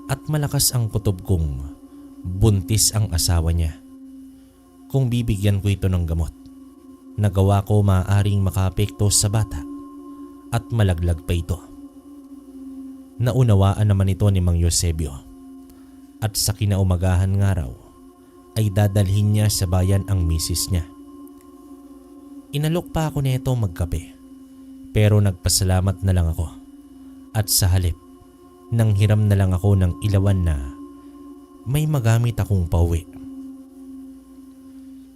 At malakas ang kutob kong buntis ang asawa niya. Kung bibigyan ko ito ng gamot, nagawa ko maaaring makaapekto sa bata at malaglag pa ito. Naunawaan naman ito ni Mang Eusebio at sa kinaumagahan nga raw ay dadalhin niya sa bayan ang misis niya. Inalok pa ako nito magkape pero nagpasalamat na lang ako at sa halip nang hiram na lang ako ng ilawan na may magamit akong pauwi.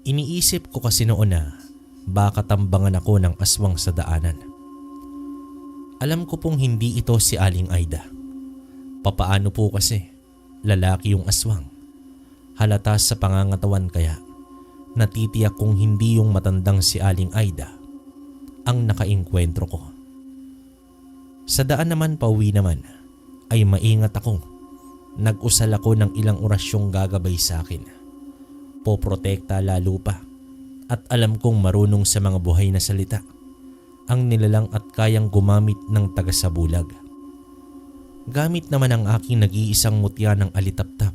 Iniisip ko kasi noon na baka tambangan ako ng aswang sa daanan. Alam ko pong hindi ito si Aling Aida. Papaano po kasi lalaki yung aswang. Halata sa pangangatawan kaya natitiyak kong hindi yung matandang si Aling Aida ang nakaengkwentro ko. Sa daan naman pauwi naman ay maingat ako. Nag-usal ako ng ilang orasyong gagabay sa akin. Poprotekta lalo pa at alam kong marunong sa mga buhay na salita ang nilalang at kayang gumamit ng tagasabulag. Gamit naman ang aking nag-iisang mutya ng alitaptap,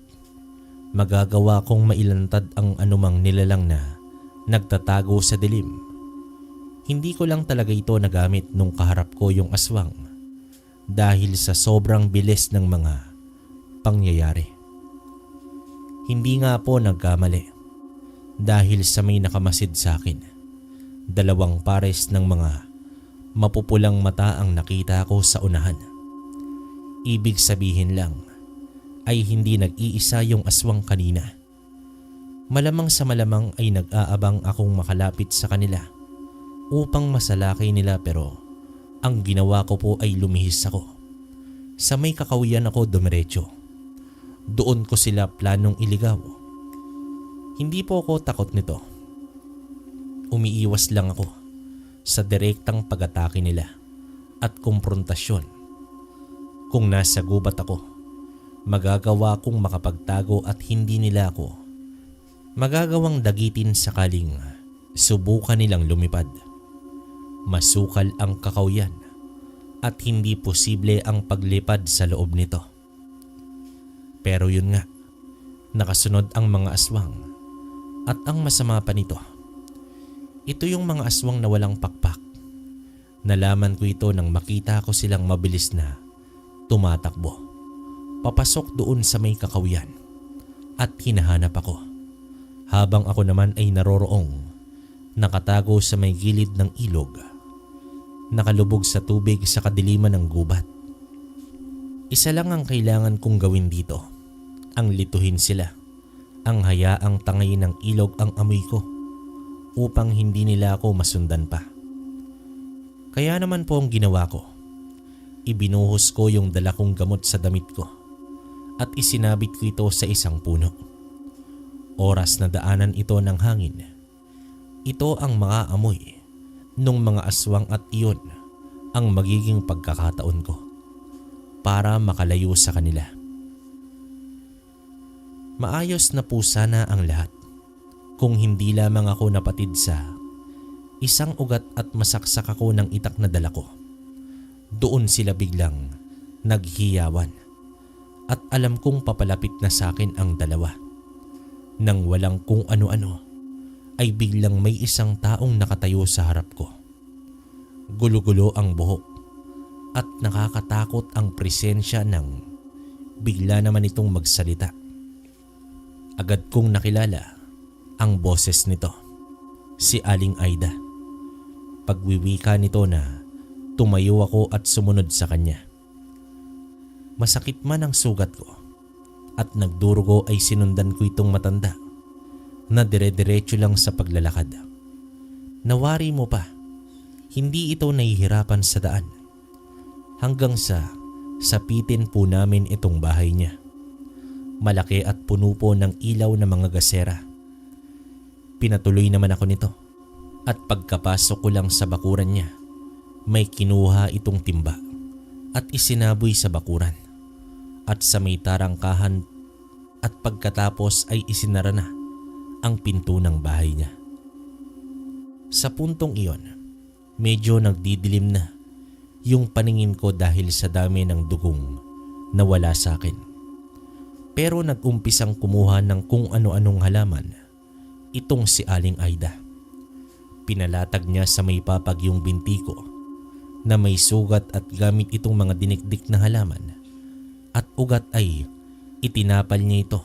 magagawa kong mailantad ang anumang nilalang na nagtatago sa dilim. Hindi ko lang talaga ito nagamit nung kaharap ko yung aswang dahil sa sobrang bilis ng mga pangyayari. Hindi nga po nagkamali dahil sa may nakamasid sa akin. 2 pares ng mga mapupulang mata ang nakita ko sa unahan. Ibig sabihin lang ay hindi nag-iisa yung aswang kanina. Malamang sa malamang ay nag-aabang akong makalapit sa kanila upang masalakay nila pero ang ginawa ko po ay lumihis ako. Sa may kakawian ako dumiretso. Doon ko sila planong iligaw. Hindi po ako takot nito. Umiiwas lang ako sa direktang pag-atake nila at kumprontasyon. Kung nasa gubat ako, magagawa kong makapagtago at hindi nila ako magagawang dagitin sakaling subukan nilang lumipad. Masukal ang kakawian at hindi posible ang paglipad sa loob nito. Pero yun nga, nakasunod ang mga aswang at ang masama pa nito. Ito yung mga aswang na walang pakpak. Nalaman ko ito nang makita ko silang mabilis na tumatakbo. Papasok doon sa may kakawian at hinahanap ako. Habang ako naman ay naroroong nakatago sa may gilid ng ilog. Nakalubog sa tubig sa kadiliman ng gubat. Isa lang ang kailangan kong gawin dito. Ang lituhin sila. Ang hayaang tangay ng ilog ang amoy ko upang hindi nila ako masundan pa. Kaya naman po ang ginawa ko. Ibinuhos ko yung dala kong gamot sa damit ko at isinabit ko ito sa isang puno. Oras na daanan ito ng hangin. Ito ang mga amoy nung mga aswang at iyon ang magiging pagkakataon ko para makalayo sa kanila. Maayos na po sana ang lahat kung hindi lamang ako napatid sa isang ugat at masaksak ako ng itak na dala ko. Doon sila biglang naghiyawan at alam kong papalapit na sa akin ang dalawa. Nang walang kung ano-ano ay biglang may isang taong nakatayo sa harap ko. Gulo-gulo ang buhok at nakakatakot ang presensya ng bigla naman itong magsalita. Agad kong nakilala ang boses nito, si Aling Aida. Pagwiwika nito na tumayo ako at sumunod sa kanya. Masakit man ang sugat ko at nagdurugo ay sinundan ko itong matanda na dire-diretso lang sa paglalakad. Nawari mo pa, hindi ito nahihirapan sa daan hanggang sa sapitin po namin itong bahay niya. Malaki at puno po ng ilaw na mga gasera. Pinatuloy naman ako nito at pagkapasok ko lang sa bakuran niya, may kinuha itong timba at isinaboy sa bakuran at sa may tarangkahan at pagkatapos ay isinara na ang pinto ng bahay niya. Sa puntong iyon, medyo nagdidilim na yung paningin ko dahil sa dami ng dugong na wala sa akin. Pero nag-umpisang kumuha ng kung ano-anong halaman itong si Aling Aida. Pinalatag niya sa may papag yung binti ko na may sugat at gamit itong mga dinikdik na halaman at ugat ay itinapal niya ito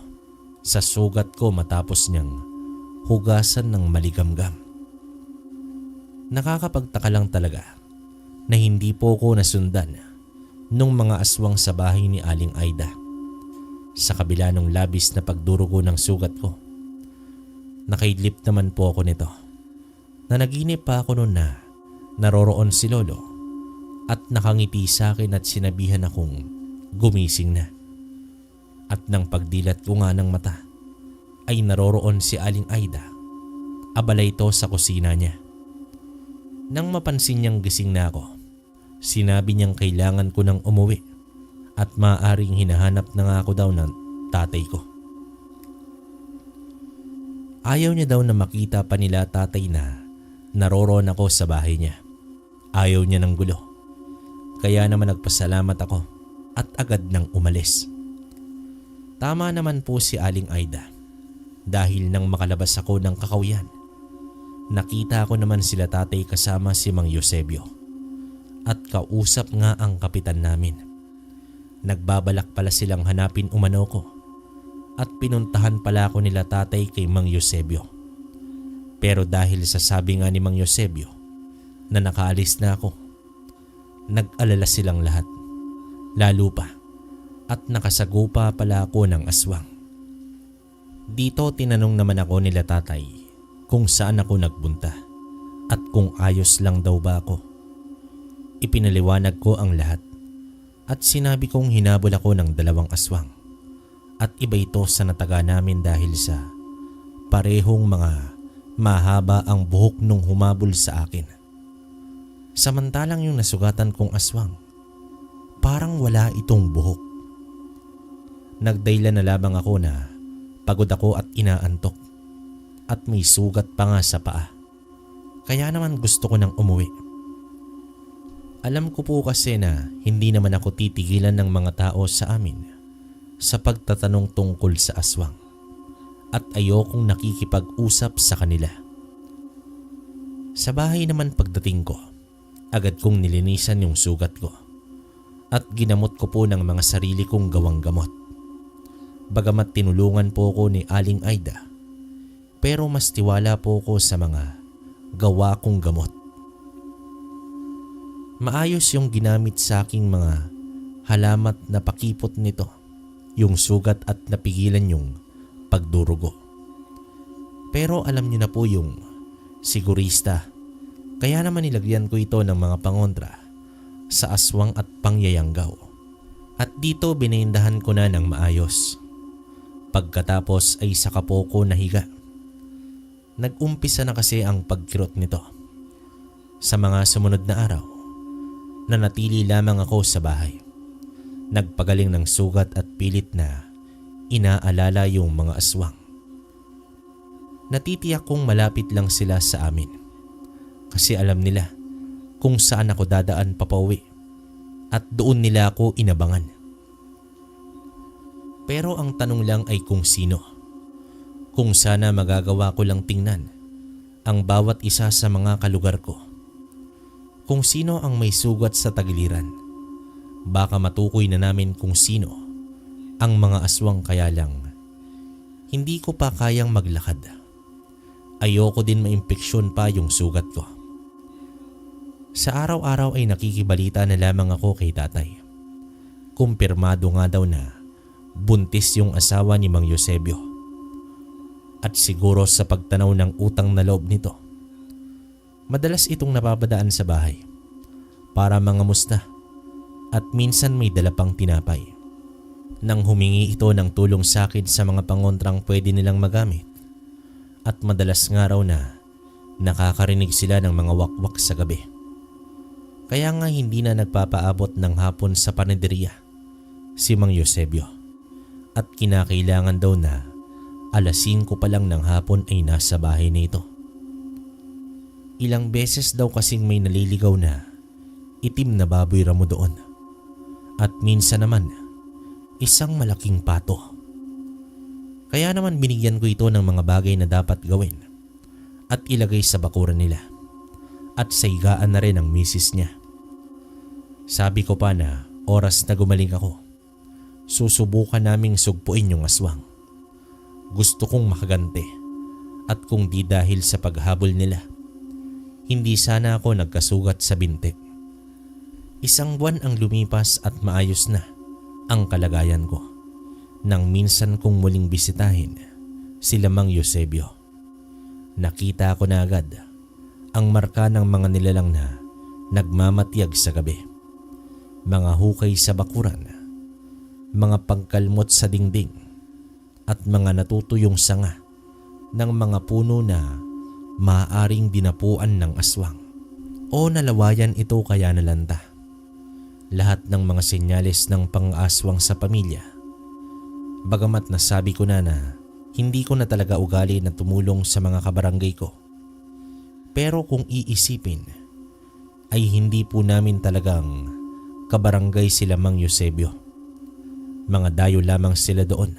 sa sugat ko matapos niyang hugasan ng maligamgam. Nakakapagtaka lang talaga na hindi po ko nasundan nung mga aswang sa bahay ni Aling Aida. Sa kabila ng labis na pagdurugo ng sugat ko, nakaidlip naman po ako nito. Nanaginip pa ako noon na naroroon si Lolo at nakangiti sa akin at sinabihan akong gumising na. At nang pagdilat ko nga ng mata ay naroroon si Aling Aida. Abala ito sa kusina niya. Nang mapansin niyang gising na ako, sinabi niyang kailangan ko nang umuwi at maaaring hinahanap na nga ako daw ng tatay ko. Ayaw niya daw na makita pa nila tatay na naroroon ako sa bahay niya. Ayaw niya ng gulo. Kaya naman nagpasalamat ako at agad nang umalis. Tama naman po si Aling Aida dahil nang makalabas ako ng kakauyan, nakita ko naman sila tatay kasama si Mang Eusebio at kausap nga ang kapitan namin. Nagbabalak pala silang hanapin umano ko at pinuntahan pala ako nila tatay kay Mang Eusebio. Pero dahil sa sabi nga ni Mang Eusebio na nakaalis na ako, nag-alala silang lahat, lalo pa at nakasagupa pala ako ng aswang. Dito tinanong naman ako nila tatay kung saan ako nagpunta at kung ayos lang daw ba ako. Ipinaliwanag ko ang lahat at sinabi kong hinabol ako ng 2 aswang at iba ito sa nataga namin dahil sa parehong mga mahaba ang buhok nung humabol sa akin. Samantalang yung nasugatan kong aswang, parang wala itong buhok. Nagdahilan na lamang ako na pagod ako at inaantok at may sugat pa nga sa paa. Kaya naman gusto ko nang umuwi. Alam ko po kasi na hindi naman ako titigilan ng mga tao sa amin sa pagtatanong tungkol sa aswang at ayokong nakikipag-usap sa kanila. Sa bahay naman pagdating ko, agad kong nilinisan yung sugat ko at ginamot ko po ng mga sarili kong gawang gamot. Bagamat tinulungan po ko ni Aling Aida, pero mas tiwala po ko sa mga gawa kong gamot. Maayos yung ginamit sa aking mga halamat na pakipot nito, yung sugat at napigilan yung pagdurugo. Pero alam niyo na po yung sigurista, kaya naman nilagyan ko ito ng mga pangontra sa aswang at pangyayanggaw. At dito binindahan ko na ng maayos. Pagkatapos ay saka po ko nahiga. Nag-umpisa na kasi ang pagkirot nito. Sa mga sumunod na araw, nanatili lamang ako sa bahay. Nagpagaling ng sugat at pilit na inaalala yung mga aswang. Natitiyak kong malapit lang sila sa amin kasi alam nila kung saan ako dadaan papauwi at doon nila ako inabangan. Pero ang tanong lang ay kung sino. Kung sana magagawa ko lang tingnan ang bawat isa sa mga kalugar ko. Kung sino ang may sugat sa tagiliran. Baka matukoy na namin kung sino ang mga aswang, kaya lang hindi ko pa kayang maglakad. Ayoko din maimpeksyon pa yung sugat ko. Sa araw-araw ay nakikibalita na lamang ako kay tatay. Kumpirmado nga daw na buntis yung asawa ni Mang Eusebio. At siguro sa pagtanaw ng utang na loob nito, madalas itong napapadaan sa bahay para mangamusta at minsan may dala pang tinapay. Nang humingi ito ng tulong sa akin sa mga pangontrang pwede nilang magamit, at madalas nga raw na nakakarinig sila ng mga wakwak sa gabi. Kaya nga hindi na nagpapaabot ng hapon sa panaderia si Mang Eusebio at kinakailangan daw na 5:00 pa lang ng hapon ay nasa bahay na ito. Ilang beses daw kasing may naliligaw na itim na baboy ramo doon. At minsan naman, isang malaking pato. Kaya naman binigyan ko ito ng mga bagay na dapat gawin at ilagay sa bakuran nila. At sa higaan na rin ang misis niya. Sabi ko pa na oras na gumaling ako, susubukan naming sugpuin yung aswang. Gusto kong makagante at kung di dahil sa paghabol nila, hindi sana ako nagkasugat sa binti. 1 buwan ang lumipas at maayos na ang kalagayan ko nang minsan kong muling bisitahin sila Mang Eusebio. Nakita ko na agad ang marka ng mga nilalang na nagmamatiyag sa gabi. Mga hukay sa bakuran, mga pagkalmot sa dingding at mga natutuyong sanga ng mga puno na maaaring dinapuan ng aswang o nalawayan ito kaya nalanta. Lahat ng mga senyales ng pang-aswang sa pamilya. Bagamat nasabi ko na hindi ko na talaga ugali na tumulong sa mga kabarangay ko. Pero kung iisipin, ay hindi po namin talagang kabarangay sila Mang Eusebio. Mga dayo lamang sila doon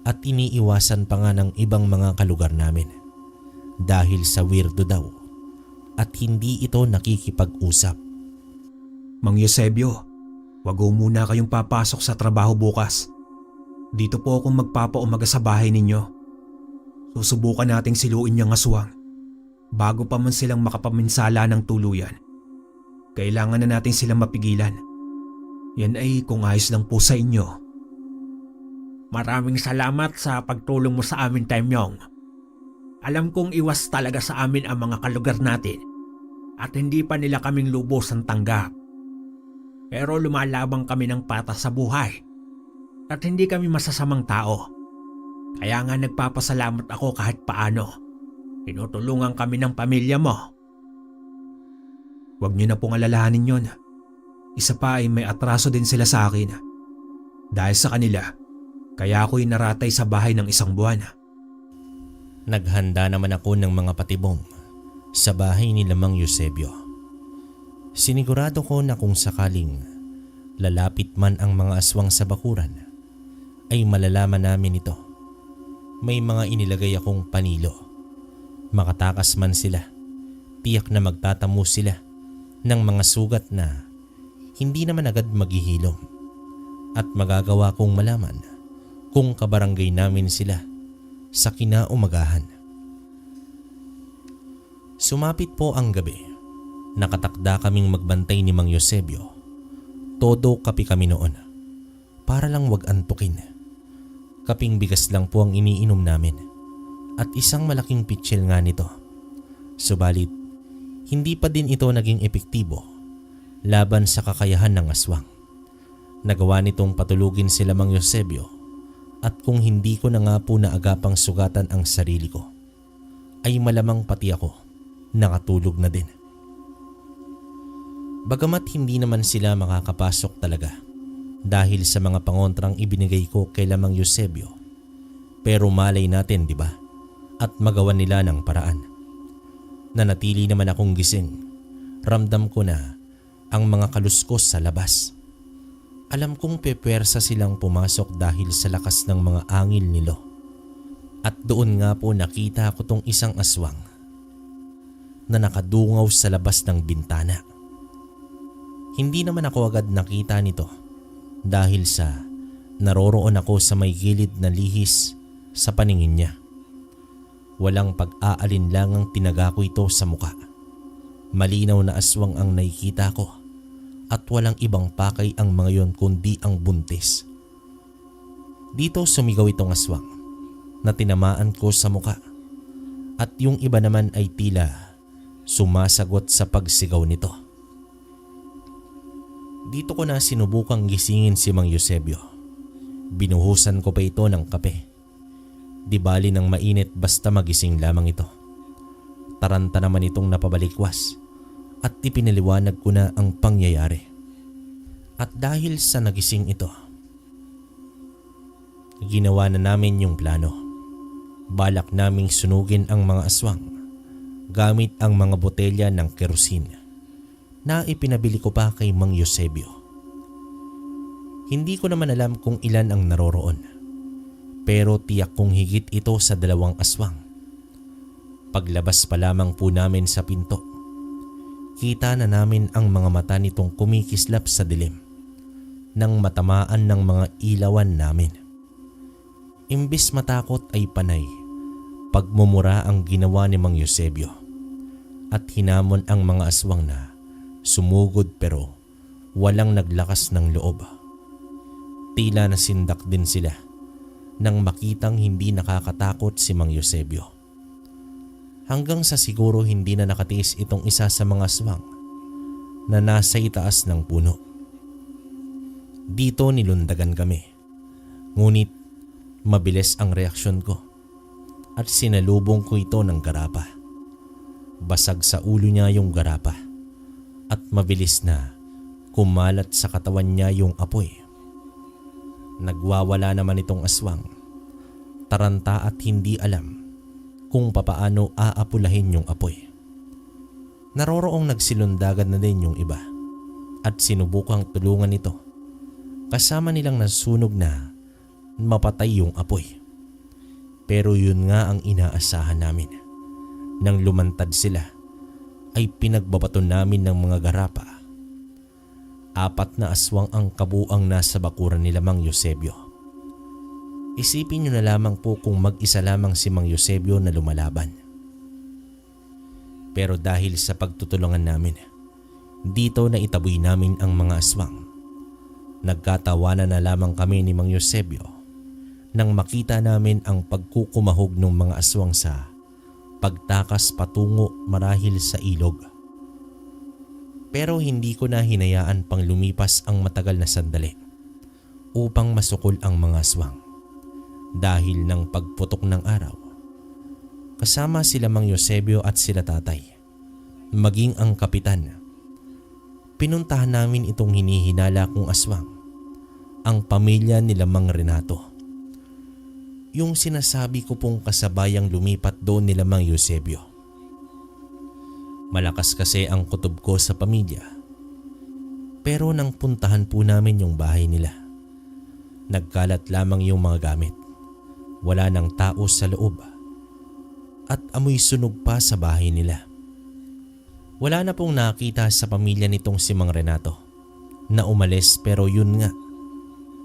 at iniiwasan pa nga ng ibang mga kalugar namin. Dahil sa weirdo daw at hindi ito nakikipag-usap. Mang Eusebio, wag ho muna kayong papasok sa trabaho bukas. Dito po akong magpapaumaga sa bahay ninyo. Susubukan nating siluin yung aswang bago pa man silang makapaminsala ng tuluyan. Kailangan na natin silang mapigilan. Yan ay kung ayos lang po sa inyo. Maraming salamat sa pagtulong mo sa amin, Taemyong. Alam kong iwas talaga sa amin ang mga kalugar natin at hindi pa nila kaming lubusan tanggap. Pero lumalabang kami ng patas sa buhay at hindi kami masasamang tao. Kaya nga nagpapasalamat ako kahit paano. Tinutulungan kami ng pamilya mo. Huwag niyo na pong alalahanin yon. Isa pa ay may atraso din sila sa akin. Dahil sa kanila, kaya ako'y naratay sa bahay ng 1 buwan. Naghanda naman ako ng mga patibong sa bahay ni Mang Eusebio. Sinigurado ko na kung sakaling lalapit man ang mga aswang sa bakuran, ay malalaman namin ito. May mga inilagay akong panilo. Makatakas man sila, tiyak na magtatamo sila ng mga sugat na hindi naman agad maghihilom. At magagawa kong malaman kung kabarangay namin sila sa kinaumagahan. Sumapit po ang gabi. Nakatakda kaming magbantay ni Mang Eusebio. Todo kape kami noon para lang wag antukin. Kaping bigas lang po ang iniinom namin at isang malaking pitsil nga nito. Subalit, hindi pa din ito naging epektibo laban sa kakayahan ng aswang. Nagawa nitong patulugin sila Mang Eusebio at kung hindi ko na nga po naagapang sugatan ang sarili ko, ay malamang pati ako nakatulog na din. Bagamat hindi naman sila makakapasok talaga dahil sa mga pangontrang ibinigay ko kay Lamang Eusebio. Pero malay natin, di ba? At magawan nila ng paraan. Nanatili naman akong gising. Ramdam ko na ang mga kaluskos sa labas. Alam kong pepwersa silang pumasok dahil sa lakas ng mga angil nilo. At doon nga po nakita ko tong isang aswang na nakadungaw sa labas ng bintana. Hindi naman ako agad nakita nito dahil sa naroroon ako sa may gilid na lihis sa paningin niya. Walang pag-aalinlangang tinaga ko ito sa muka. Malinaw na aswang ang nakikita ko at walang ibang pakay ang mga yon kundi ang buntis. Dito sumigaw itong aswang na tinamaan ko sa muka at yung iba naman ay tila sumasagot sa pagsigaw nito. Dito ko na sinubukang gisingin si Mang Eusebio. Binuhusan ko pa ito ng kape. Di bali ng mainit basta magising lamang ito. Taranta naman itong napabalikwas at ipinaliwanag ko na ang pangyayari. At dahil sa nagising ito, ginawa na namin yung plano. Balak naming sunugin ang mga aswang gamit ang mga botelya ng kerosene na ipinabili ko pa kay Mang Eusebio. Hindi ko naman alam kung ilan ang naroroon, pero tiyak kong higit ito sa 2 aswang. Paglabas pa lamang po namin sa pinto, kita na namin ang mga mata nitong kumikislap sa dilim nang matamaan ng mga ilawan namin. Imbis matakot ay panay, pagmumura ang ginawa ni Mang Eusebio at hinamon ang mga aswang na sumugod pero walang naglakas ng loob. Tila nasindak din sila nang makitang hindi nakakatakot si Mang Eusebio. Hanggang sa siguro hindi na nakatiis itong isa sa mga aswang na nasa itaas ng puno. Dito nilundagan kami. Ngunit mabilis ang reaksyon ko at sinalubong ko ito ng garapa. Basag sa ulo niya yung garapa at mabilis na kumalat sa katawan niya yung apoy. Nagwawala naman itong aswang, taranta at hindi alam kung papaano aapulahin yung apoy. Naroroong nagsilundagan na din yung iba at sinubukang tulungan ito. Kasama nilang nasunog na mapatay yung apoy. Pero yun nga ang inaasahan namin. Nang lumantad sila ay pinagbabato namin ng mga garapa. 4 na aswang ang kabuang nasa bakuran ni Mang Eusebio. Isipin nyo na lamang po kung mag-isa lamang si Mang Eusebio na lumalaban. Pero dahil sa pagtutulungan namin, dito na itaboy namin ang mga aswang. Nagkatawanan na lamang kami ni Mang Eusebio nang makita namin ang pagkukumahog ng mga aswang sa pagtakas patungo marahil sa ilog. Pero hindi ko na hinayaan pang lumipas ang matagal na sandali upang masukol ang mga aswang. Dahil ng pagputok ng araw, kasama sila Mang Eusebio at sila tatay, maging ang kapitan, pinuntahan namin itong hinihinala kong aswang, ang pamilya nila Mang Renato. Yung sinasabi ko pong kasabayang lumipat doon nila Mang Eusebio. Malakas kasi ang kutob ko sa pamilya. Pero nang puntahan po namin yung bahay nila, nagkalat lamang yung mga gamit. Wala nang tao sa loob. At amoy sunog pa sa bahay nila. Wala na pong nakita sa pamilya nitong si Mang Renato na umalis, pero yun nga,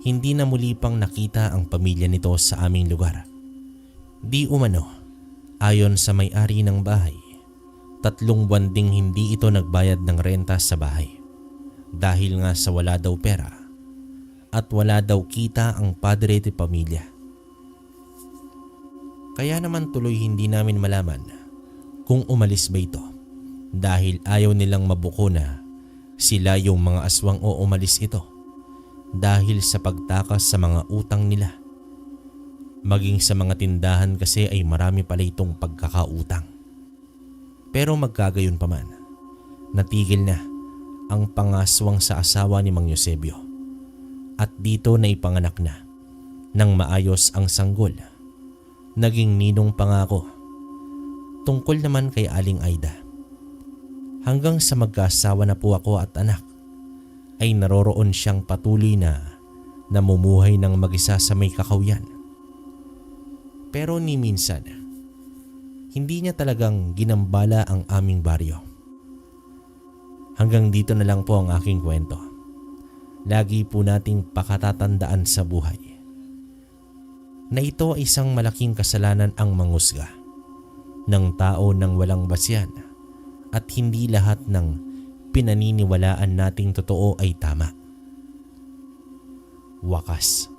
hindi na muli pang nakita ang pamilya nito sa aming lugar. Di umano, ayon sa may-ari ng bahay, 3 buwan ding hindi ito nagbayad ng renta sa bahay dahil nga sa wala daw pera at wala daw kita ang padre de pamilya. Kaya naman tuloy hindi namin malaman kung umalis ba ito dahil ayaw nilang mabuko na sila yung mga aswang o umalis ito dahil sa pagtakas sa mga utang nila. Maging sa mga tindahan kasi ay marami pala itong pagkakautang. Pero magkagayon pa man, natigil na ang pangaswang sa asawa ni Mang Eusebio at dito na ipanganak na nang maayos ang sanggol. Naging ninong pa nga ako. Tungkol naman kay Aling Aida, hanggang sa magkaasawa na po ako at anak ay naroroon siyang patuloy na namumuhay ng mag-isa sa may kakawyan. Pero ni minsan, hindi niya talagang ginambala ang aming baryo. Hanggang dito na lang po ang aking kwento. Lagi po nating pakatatandaan sa buhay na ito ay isang malaking kasalanan ang mangusga ng tao ng walang basyan at hindi lahat ng pinaniniwalaan nating totoo ay tama. Wakas.